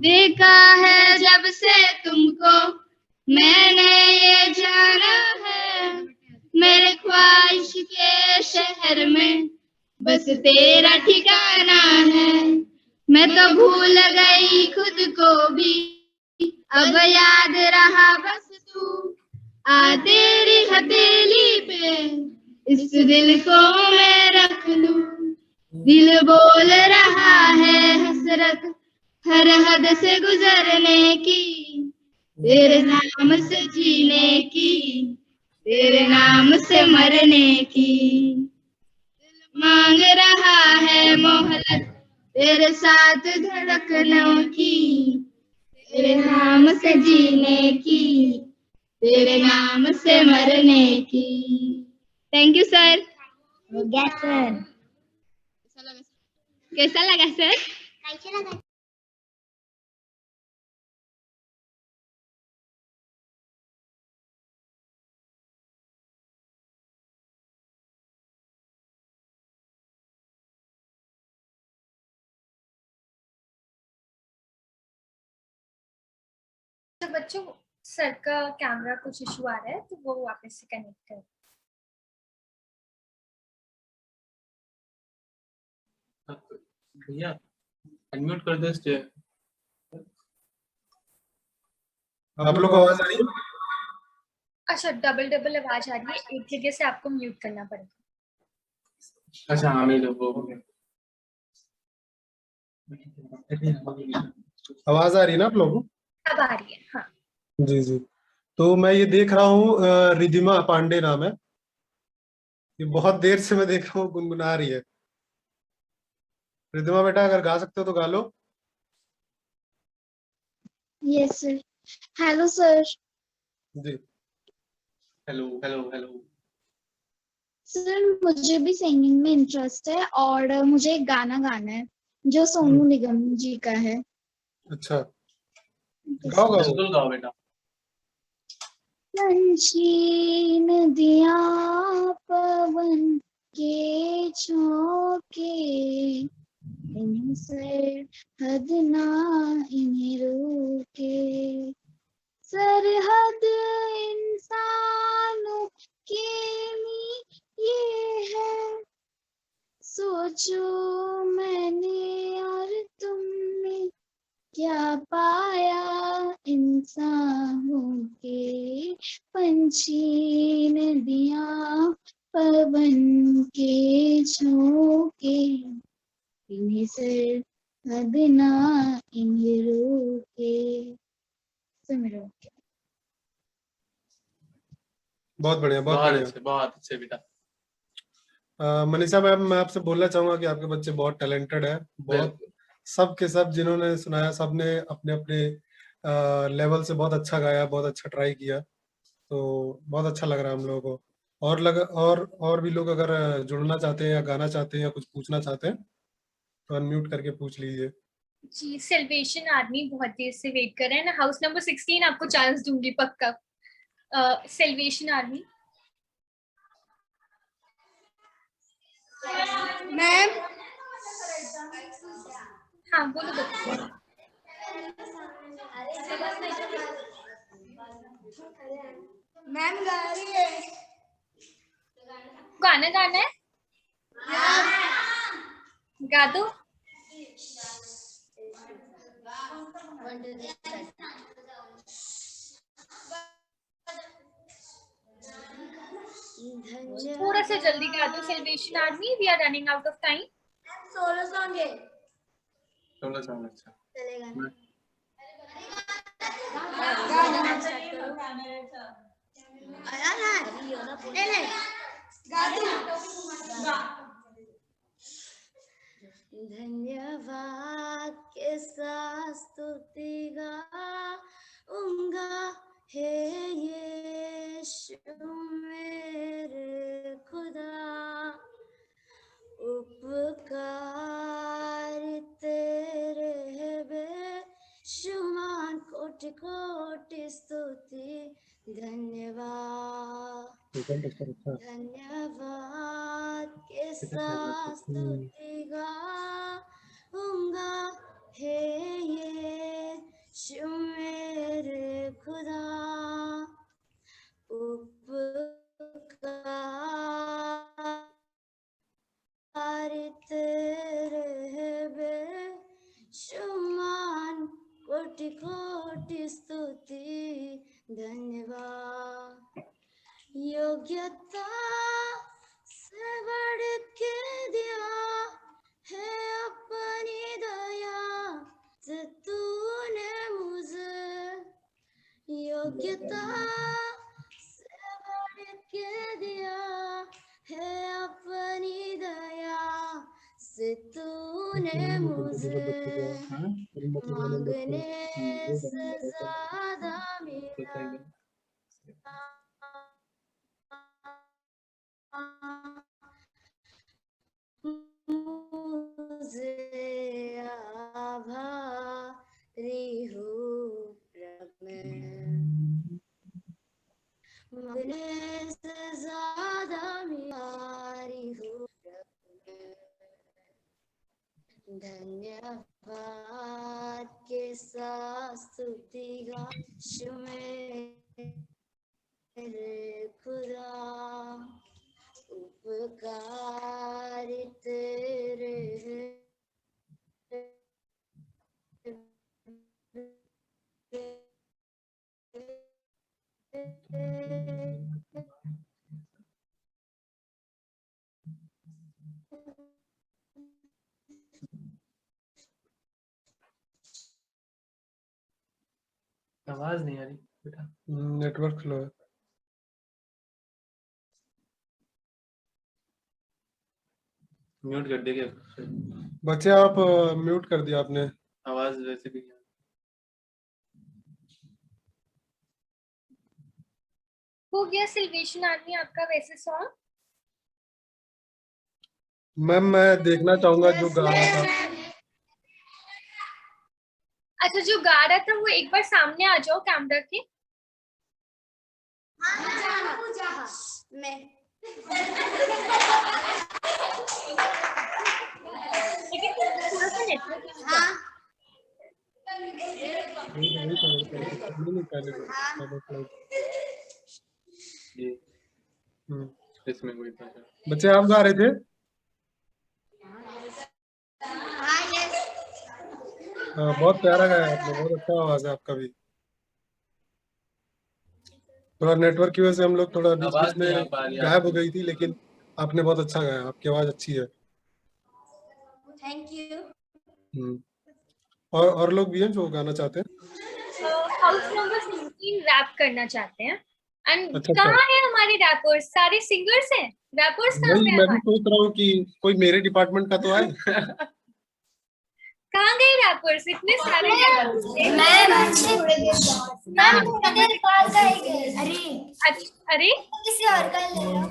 देखा है जब से तुमको मैंने ये जाना है, मेरे ख्वाहिश के शहर में बस तेरा ठिकाना है, मैं तो भूल गई खुद को भी अब याद रहा बस तू, आ तेरी हथेली पे इस दिल को मैं रख लूं, दिल बोल रहा है हसरत हर हद से गुजरने की, तेरे नाम से जीने की, तेरे नाम से मरने की, मांग रहा है मोहलत तेरे साथ धड़कनों की, तेरे नाम से जीने की, तेरे नाम से मरने की। Thank you sir. हो गया सर। कैसा लगा सर? कैसा लगा? तो बच्चों सर का कैमरा कुछ इशू आ रहा है तो वो वापस से कनेक्ट कर। भैया अनम्यूट कर दो स्टे। आप लोग को आवाज आ रही है? अच्छा, डबल डबल आवाज आ रही है, एक जगह से आपको म्यूट करना पड़ेगा। अच्छा हाँ मेरे वो हो गया। आवाज आ रही है ना आप लोगों को? अब आ रही है, हाँ जी जी। तो मैं ये देख रहा हूँ, रिधिमा पांडे नाम है, ये बहुत देर से मैं देख रहा हूँ गुनगुना रही है। रिधिमा बेटा अगर गा सकते हो तो गा लो। Yes sir. Hello sir. जी। Hello hello hello. सर मुझे भी सिंगिंग में इंटरेस्ट है और मुझे एक गाना गाना है जो सोनू निगम जी का है। अच्छा, गाओ गाओ। बिल्कुल गाओ बेटा। पंछी नदियाँ पवन के झोंके, इन्हीं सरहद ना इन्हीं रोके, सरहद इंसानों के लिए ये है, सोचो मैंने और तुमने क्या पाया इंसानों के, पंछी नदियाँ पवन के झोंके, इन्हीं सरहद ना इन्हीं रोके। बहुत बढ़िया, बहुत बढ़िया। बहुत अच्छे बेटा। मनीषा मैम, मैं आपसे बोलना चाहूंगा कि आपके बच्चे बहुत टैलेंटेड है, बहुत सब के सब जिन्होंने सुनाया सबने अपने अपने लेवल से बहुत अच्छा गाया, बहुत अच्छा ट्राई किया, तो बहुत अच्छा लग रहा है हम लोगों को। और भी लोग अगर जुड़ना चाहते हैं या गाना चाहते हैं या कुछ पूछना चाहते हैं तो अनम्यूट करके पूछ लीजिए। जी, सेल्वेशन आर्मी बहुत देर से वेट कर रहे हैं ना। हाउस नंबर 16 आपको चांस दूंगी पक्का। Salvation army. मैम, हाँ बोलो बच्चे। मैम गा रही है। गाना गाना है, गा दो। थोड़ा सा जल्दी गा दो salvation army, we are running out of time. Solo song है। सोलो सॉन्ग, अच्छा चलेगा ना? धन्यवाद के साथ स्तुति गाऊंगा हे यीशु मेरे खुदा, उपकार तेरे है बेशुमार, कोटि कोटि स्तुति धन्यवाद। धन्यवाद के साथ स्तुति गाऊंगा हे यीशु मेरे खुदा, उपकार तेरे है बेशुमार, कोटि कोटि स्तुति धन्यवाद। योग्यता से बढ़ के दिया है अपनी दया से तूने मुझे, योग्यता से बढ़ के दिया है अपनी दया से तूने मुझे, मांगने से ज्यादा मिला मुझे, आभारी हूँ प्रभु मैं, मांगने से ज्यादा मिलारी हूँ प्रभु मैं। धन्यवाद के साथ स्तुति गाऊं मेरे खुदा, उपकार तेरे आवाज नहीं आ रही बेटा, नेटवर्क स्लो है। म्यूट कर देंगे बच्चे, आप म्यूट कर दिया आपने, आवाज वैसे भी। हो गया सेल्वेशन आर्मी आपका वैसे सॉन्ग। मैम मैं देखना चाहूंगा जो गा रहा था। अच्छा, जो गा रहा था वो एक बार सामने आ जाओ कैमरा के। मैं लेकिन थोड़ा सा नेटवर्क इसमें कोई बच्चे आप गा रहे थे? हाँ बहुत प्यारा गाया आपने, बहुत अच्छा आवाज है आपका भी। थोड़ा नेटवर्क की वजह से हम लोग थोड़ा बीच में गायब हो गई थी, लेकिन आपने बहुत अच्छा गाया, आपकी आवाज अच्छी है। Thank you. और लोग भी हैं जो गाना चाहते हैं? हाउस नंबर 16 रैप करना चाहते हैं। एंड अच्छा, कहाँ है हमारे रैपर्स? सारे सिंगर्स हैं, रैपर्स कहाँ पे हैं मैं भी हमारे? सोच रहा हूँ कि कोई मेरे डिपार्टमेंट का तो आए। कहाँ गए रैपर्स? इतने सारे रैपर्स थे। अरे किसी और का ले लो।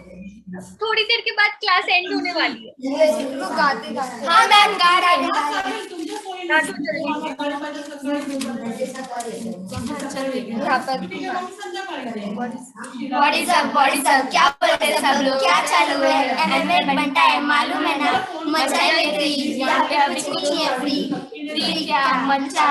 थोड़ी देर के बाद क्लास एंड होने वाली है। वो गाते हाँ मैम गा रहा है। बॉडी सब क्या बोलते सब लोग, क्या चालू है? एनिमेट बनता है मालूम है ना, मचाएंगे फ्री, यहाँ पे अभी कुछ नहीं है फ्री क्या मचा।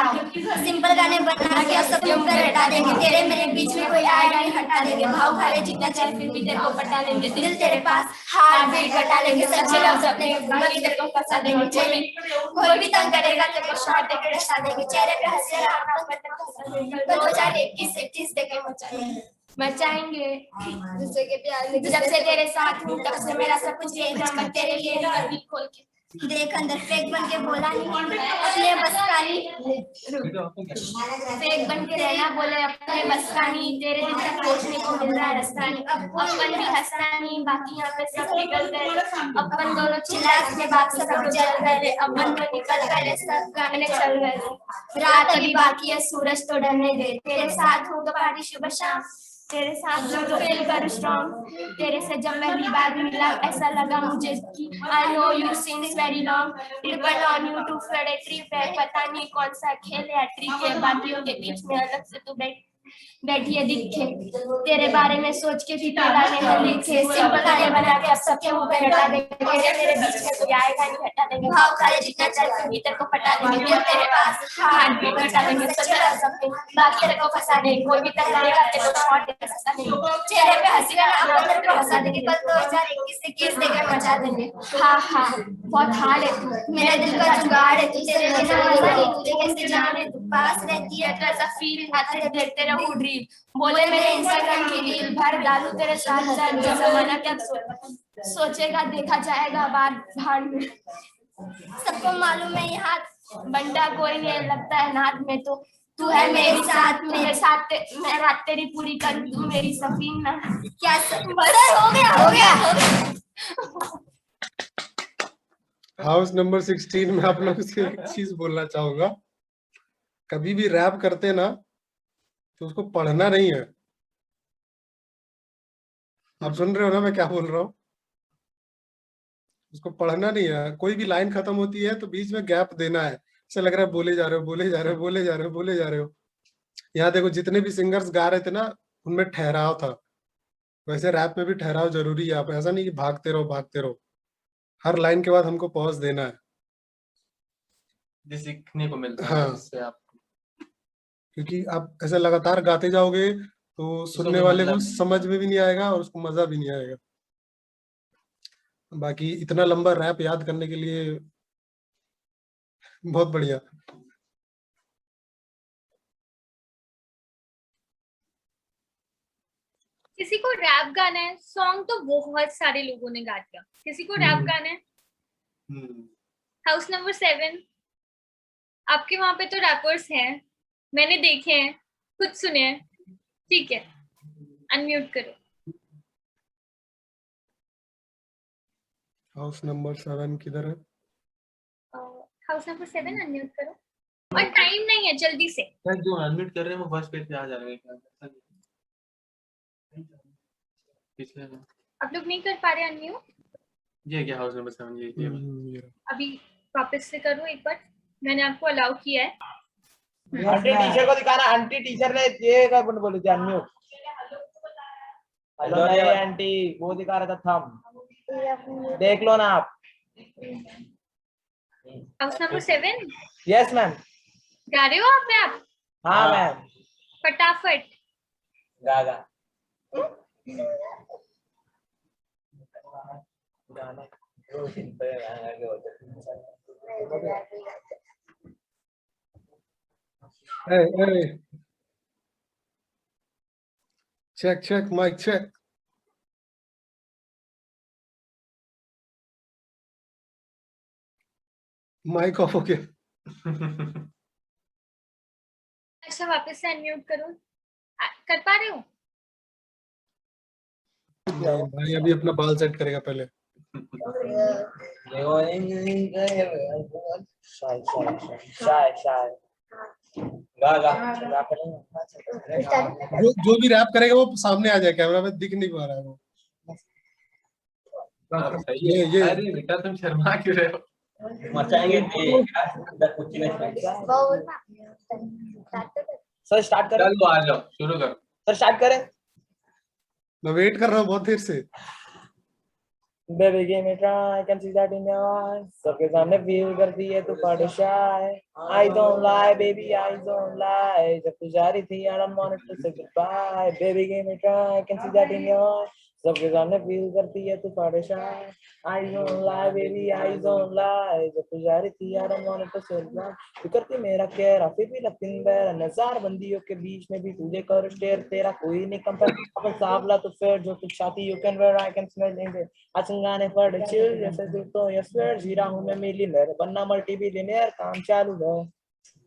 सिंपल गाने बना के सब लोग हटा देंगे, तेरे मेरे बीच में कोई आएगा नहीं हटा देंगे। भाव खा ले जितना चाहे फिर भी तेरे को पटा लेंगे, दिल तेरे पास हार्ट बीट कटा लेंगे। सच्चे लफ्ज़ अपने गली तेरे को फंसा देंगे, कोई भी तंग करेगा तेरे को शॉट देके डसा देंगे। चेहरे पे हंसी रहा 2021 देके मचाएंगे जब से तेरे साथ हूँ तब से मेरा सब कुछ एकदम तेरे लिए दिल खोल के देख अंदर फेक बन के बोला नहीं अपने बस का नहीं, फेक बन के रहना बोले अपने बस का नहीं। तेरे दिल तक पहुंचने को मिल रहा है रास्ता नहीं, अपन भी हंसता नहीं बाकी यहाँ पे सब निकल गए। अपन दोनों चिल्ला के बाद सब लोग जल गए, अपन तो निकल गए सब गाने चल गए। रात अभी बाकी है सूरज तो ढलने दे, तेरे साथ हूँ तो पार्टी सुबह शाम, तेरे साथ जो फील कर स्ट्रॉन्ग। तेरे से जब पहली बार मिला ऐसा लगा मुझे कि I know you since very long, depend on you to flood a trip है। पता नहीं कौन सा खेल है ट्रिक है, बाकियों के बीच में अलग से तू बैठिए दिखे। तेरे बारे में सोच के भी गाने में लिखे, सिंपल गाने बना के अब सबके मुंह पे हटा देंगे। तेरे बीच में कोई आएगा नहीं हटा देंगे, भाव खाले जितना चाहे भीतर को पटा देंगे। दिल तेरे पास हार्ट बीट हटा देंगे, सच लग सकते बाकी तेरे को फंसा देंगे। कोई भी तक करेगा तेरे को शॉट देके फंसा देंगे, चेहरे पे हंसी रहना अब तेरे को हंसा देंगे। कल 2021 से किस देके मचा देंगे। हाँ बहुत हाल है तू, मेरे दिल का जुगाड़ है तू, तेरे बिना मजा नहीं तुझे कैसे जाने। तू पास रहती है तो ऐसा फील आते देखते रहूं ड्रीम, बोले मेरे इंस्टाग्राम की रील भर डालू तेरे साथ साथ। जमाना क्या सोचेगा देखा जाएगा बार भाड़ में। सबको मालूम है यहाँ बंदा कोई नहीं लगता है नाथ में, तो तू है मेरे साथ मैं रात तेरी पूरी करूँ, तू मेरी सफीना। क्या हो गया हाउस नंबर 16 में आप लोगों से एक चीज बोलना चाहूंगा, कभी भी रैप करते ना तो उसको पढ़ना नहीं है। आप सुन रहे हो ना मैं क्या बोल रहा हूँ? उसको पढ़ना नहीं है। कोई भी लाइन खत्म होती है तो बीच में गैप देना है। ऐसा लग रहा है बोले जा रहे हो बोले जा रहे हो बोले जा रहे हो बोले जा रहे हो। यहाँ देखो जितने भी सिंगर्स गा रहे थे ना उनमें ठहराव था, वैसे रैप में भी ठहराव जरूरी है। आप ऐसा नहीं कि भागते रहो, हर लाइन के बाद हमको पॉज देना है। सीखने को मिलता है हाँ, इससे आप, क्योंकि आप ऐसे लगातार गाते जाओगे तो सुनने वाले को समझ में भी नहीं आएगा और उसको मजा भी नहीं आएगा। बाकी इतना लंबा रैप याद करने के लिए बहुत बढ़िया। किसी को रैप गाना है? सॉन्ग तो बहुत सारे लोगों ने गा दिया, किसी को रैप गाना है? हाउस नंबर 7 आपके वहां पे तो रैपर्स हैं, मैंने देखे हैं, खुद सुने हैं। ठीक है, अनम्यूट करो। हाउस नंबर 7 किधर है? हाउस नंबर 7 अनम्यूट करो, और टाइम नहीं है, जल्दी से। जो अनम्यूट कर रहे हैं वो फर्स्ट पेज पे आ जा रहे हैं। आप लोग नहीं कर पा रहे अनम्यूट? ये क्या हाउस नंबर 7 ये अभी वापस से करूँ एक बार, मैंने आपको अलाउ किया है। आंटी टीचर को दिखाना, आंटी टीचर ने ये क्या बोले थे अनम्यूट। हेलो नहीं आंटी, वो दिखा रहा था थंब, देख लो ना आप। House number 7 yes ma'am. गा रहे हो आप रैप? हाँ मैम। फटाफट गा गा। Hey, check, mic check. Mic off हो गया। अच्छा वापस से अनम्यूट करूँ, कर पा रहे हो? भाई अभी अपना बाल सेट करेगा पहले। जो भी रैप करेगा वो सामने आ जाए, कैमरा में दिख नहीं पा रहा है वो। ये अरे बेटा तुम शर्मा क्यों रहे हो? मचाएंगे सर, स्टार्ट करें। चलो आ जाओ, शुरू करो सर, स्टार्ट करें। मैं वेट कर रहा हूँ बहुत देर से। Baby give me try, I can see that in your eyes. सबके सामने feel करती है तू बड़ी shy. I don't lie, baby, I don't lie. जब तू जा रही थी, I don't want to say goodbye. Baby give me try, I can see that in your eyes. सबके सामने feel करती है तू बड़ी shy. I don't lie, baby, I don't lie. जब तू जा रही थी, I don't want to say goodbye. तू करती मेरा कहरा, फिर भी लगती मेरा नजार बंदियों के बीच में भी तुझे कर स्टेयर, तेरा कोई नहीं कंपेयर। अपन सावला तो फिर जो तू चाहती, you can wear, I can smell in it. गाने पर चिल जैसे तू तो यस्वेर, जीरा हूँ मैं मिलियनेयर, बनना मल्टी बिलियनेयर, काम चालू है।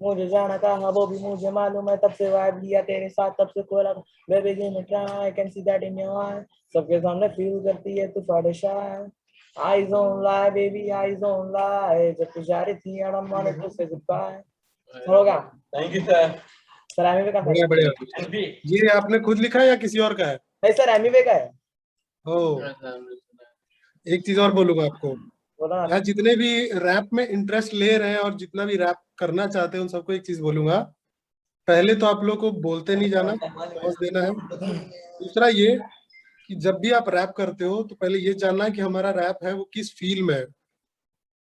मुझे जाना था वो भी मुझे मालूम है, तब से वाइब लिया तेरे साथ, तब से कोला। Baby give me try, I can see that in your eye. सबके सामने फील करती है तू थोड़ा shy. I don't lie baby, I don't lie. जब तू जा रही थी, I don't want to say goodbye. होगा। Thank you sir. Sir MV का बढ़िया बढ़िया। ये आपने खुद लिखा है या किसी और का है? नहीं सर, एमवी का है। ओ, एक चीज और बोलूंगा आपको, यहाँ जितने भी रैप में इंटरेस्ट ले रहे हैं और जितना भी रैप करना चाहते हैं उन सबको एक चीज बोलूंगा, पहले तो आप लोग को बोलते नहीं जाना, पॉज देना है। दूसरा ये कि जब भी आप रैप करते हो तो पहले ये जानना है कि हमारा रैप है वो किस फील में है,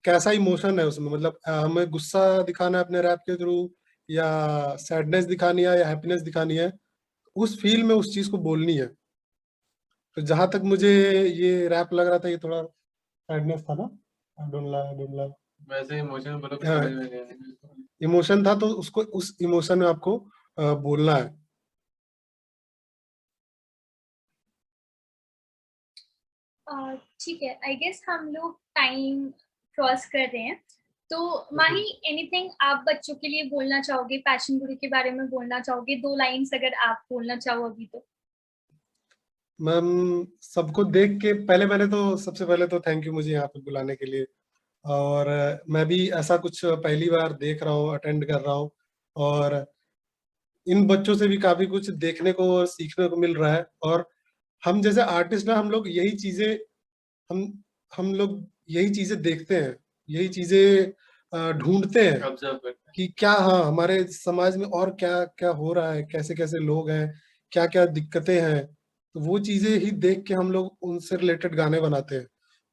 कैसा इमोशन है उसमें। मतलब हमें गुस्सा दिखाना है अपने रैप के थ्रू, या सैडनेस दिखानी है, या हैप्पीनेस दिखानी है, उस फील में उस चीज को बोलनी है। तो जहां तक मुझे ये रैप लग रहा था, ये थोड़ा सैडनेस था ना, आई डोंट लाई। वैसे इमोशन बोलो कुछ समझ में नहीं आया। इमोशन था तो उसको उस इमोशन में आपको बोलना है। ठीक है, आई गेस हम लोग टाइम क्रॉस कर रहे हैं, तो माही एनीथिंग आप बच्चों के लिए बोलना चाहोगे, पैशन गुरु के बारे में बोलना चाहोगे? 2 लाइन्स अगर आप बोलना चाहो अभी तो। मैम सबको देख के सबसे पहले तो थैंक यू मुझे यहाँ पे बुलाने के लिए। और मैं भी ऐसा कुछ पहली बार देख रहा हूँ, अटेंड कर रहा हूँ, और इन बच्चों से भी काफी कुछ देखने को और सीखने को मिल रहा है। और हम जैसे आर्टिस्ट ना, हम लोग यही चीजें देखते हैं, यही चीजें ढूंढते हैं कि क्या, हाँ, हमारे समाज में और क्या क्या हो रहा है, कैसे कैसे लोग हैं, क्या क्या दिक्कतें हैं। तो वो चीजें ही देख के हम लोग उनसे रिलेटेड गाने बनाते हैं।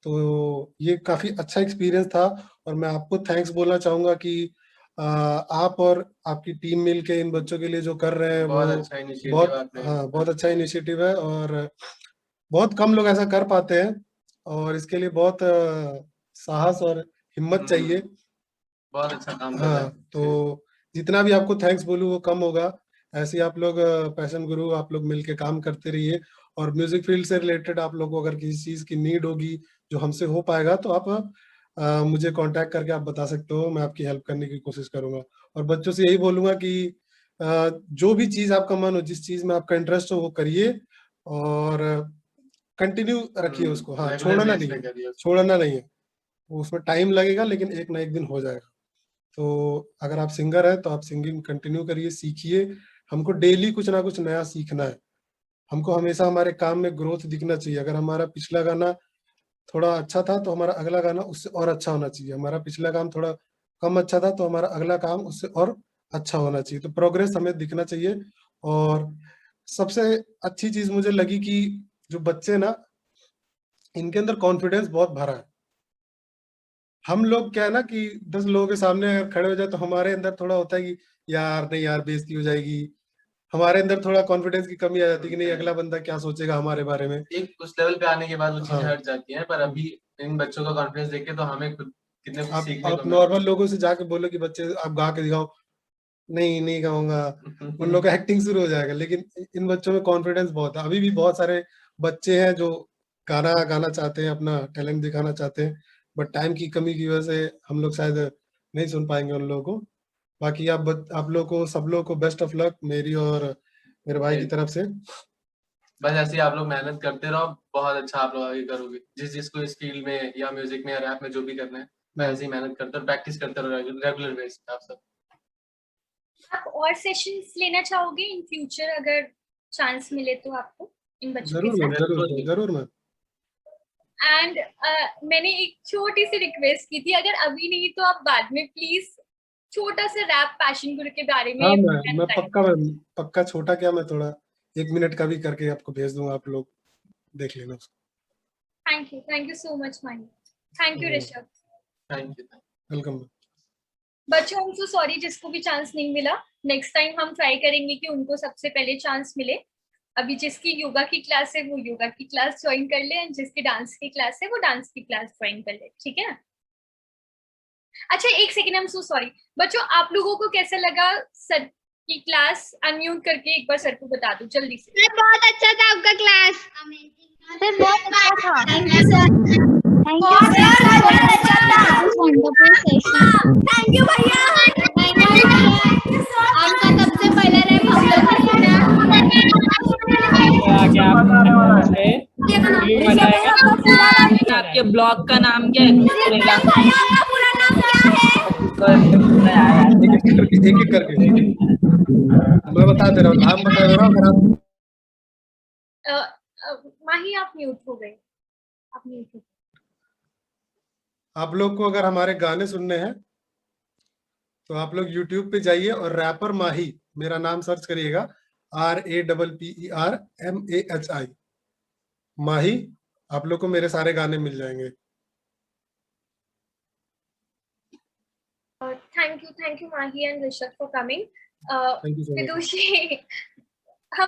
तो ये काफी अच्छा एक्सपीरियंस था, और मैं आपको थैंक्स बोलना चाहूंगा कि आप और आपकी टीम मिलके इन बच्चों के लिए जो कर रहे हैं बहुत वो अच्छा इनिशिएटिव। बहुत अच्छा इनिशिएटिव है, और बहुत कम लोग ऐसा कर पाते हैं, और इसके लिए बहुत साहस और हिम्मत चाहिए। बहुत अच्छा काम कर रहे हैं। तो जितना भी आपको थैंक्स बोलूं वो कम होगा। ऐसे आप लोग पैशन गुरु आप लोग मिलके काम करते रहिए, और म्यूजिक फील्ड से रिलेटेड आप लोग को अगर किसी चीज की नीड होगी जो हमसे हो पाएगा तो आप मुझे कांटेक्ट करके आप बता सकते हो, मैं आपकी हेल्प करने की कोशिश करूंगा। और बच्चों से यही बोलूंगा कि जो भी चीज आपका मन हो, जिस चीज में आपका इंटरेस्ट हो वो करिए, और कंटिन्यू रखिए उसको। हाँ, छोड़ना नहीं है। उसमें टाइम लगेगा लेकिन एक ना एक दिन हो जाएगा। तो अगर आप सिंगर है तो आप सिंगिंग कंटिन्यू करिए, सीखिए। हमको डेली कुछ ना कुछ नया सीखना है, हमको हमेशा हमारे काम में ग्रोथ दिखना चाहिए। अगर हमारा पिछला गाना थोड़ा अच्छा था तो हमारा अगला गाना उससे और अच्छा होना चाहिए, हमारा पिछला काम थोड़ा कम अच्छा था तो हमारा अगला काम उससे और अच्छा होना चाहिए। तो प्रोग्रेस हमें दिखना चाहिए। और सबसे अच्छी चीज मुझे लगी कि जो बच्चे ना, इनके अंदर कॉन्फिडेंस बहुत भरा है। हम लोग क्या है ना कि 10 लोगों के सामने अगर खड़े हो जाए तो हमारे अंदर थोड़ा होता है कि यार नहीं यार बेइज्जती हो जाएगी, हमारे अंदर थोड़ा कॉन्फिडेंस की कमी आ जाती है कि नहीं अगला बंदा क्या सोचेगा हमारे बारे में। एक उस लेवल पे आने के बाद वो चीजें हाँ। हट जाती हैं, पर अभी इन बच्चों का कॉन्फिडेंस देख के तो हमें खुद कितने कुछ सीखने आप को नॉर्मल लोगों से जाके बोलो कि बच्चे आप गा के दिखाओ, नहीं नहीं गाऊंगा, उन लोग का एक्टिंग शुरू हो जाएगा। लेकिन इन बच्चों में कॉन्फिडेंस बहुत है। अभी भी बहुत सारे बच्चे हैं जो गाना गाना चाहते हैं, अपना टैलेंट दिखाना चाहते हैं, बट टाइम की कमी की वजह से हम लोग शायद नहीं सुन पाएंगे उन लोगों को। बाकी आप लोग को, सब लोग को बेस्ट ऑफ लक मेरी और मेरे भाई की तरफ से। बस ऐसे ही आप लोग मेहनत करते रहो, बहुत अच्छा आप लोग आगे करोगे। जिसको इस फील्ड में या म्यूजिक में या रैप में जो भी करना है, मैं ऐसे ही मेहनत करते रहो, प्रैक्टिस करते रहो रेगुलर बेस पे। आप सब आप और सेशंस लेना चाहोगे इन फ्यूचर अगर चांस मिले तो आपको इन बच्चों के साथ? जरूर मैम। एंड मैंने एक छोटी सी रिक्वेस्ट की थी, अगर अभी नहीं तो आप बाद में प्लीज छोटा सा रैप पैशन गुरु के बारे में। हाँ मैं पक्का छोटा क्या, मैं थोड़ा 1 मिनट का भी करके आपको भेज दूंगा, आप लोग देख लेना उसको। Thank you so much Mahi. Thank you Rishabh. Thank you. Welcome. बच्चों हम सो सॉरी जिसको भी चांस नहीं मिला, नेक्स्ट टाइम हम ट्राई करेंगे कि उनको सबसे पहले चांस मिले। अभी जिसकी योगा की क्लास है वो योगा की क्लास ज्वाइन कर ले, एंड जिसकी डांस की क्लास है वो डांस की क्लास ज्वाइन कर ले, ठीक है? अच्छा एक second, I am so sorry बच्चों, आप लोगों को कैसा लगा सर की क्लास? अनम्यूट करके एक बार सर को बता दो जल्दी से। बहुत अच्छा था आपका क्लास। सर बहुत अच्छा था। Thank you sir. Thank you sir, बहुत अच्छा था। Wonderful session. थैंक यू भैया। आपका सबसे पहले रैप हम लोग ने सुना। आपके ब्लॉग का नाम क्या है? एक करके मैं बता दे रहा हूँ, नाम बता दे रहा हूँ। माही आप म्यूट हो गए, आप म्यूट हो। आप लोग को अगर हमारे गाने सुनने हैं तो आप लोग YouTube पे जाइए और रैपर माही मेरा नाम सर्च करिएगा, RAPPERMAHI माही, आप लोग को मेरे सारे गाने मिल जाएंगे। Thank you Mahi and Rishabh for coming. Thank you so much. Vidushi,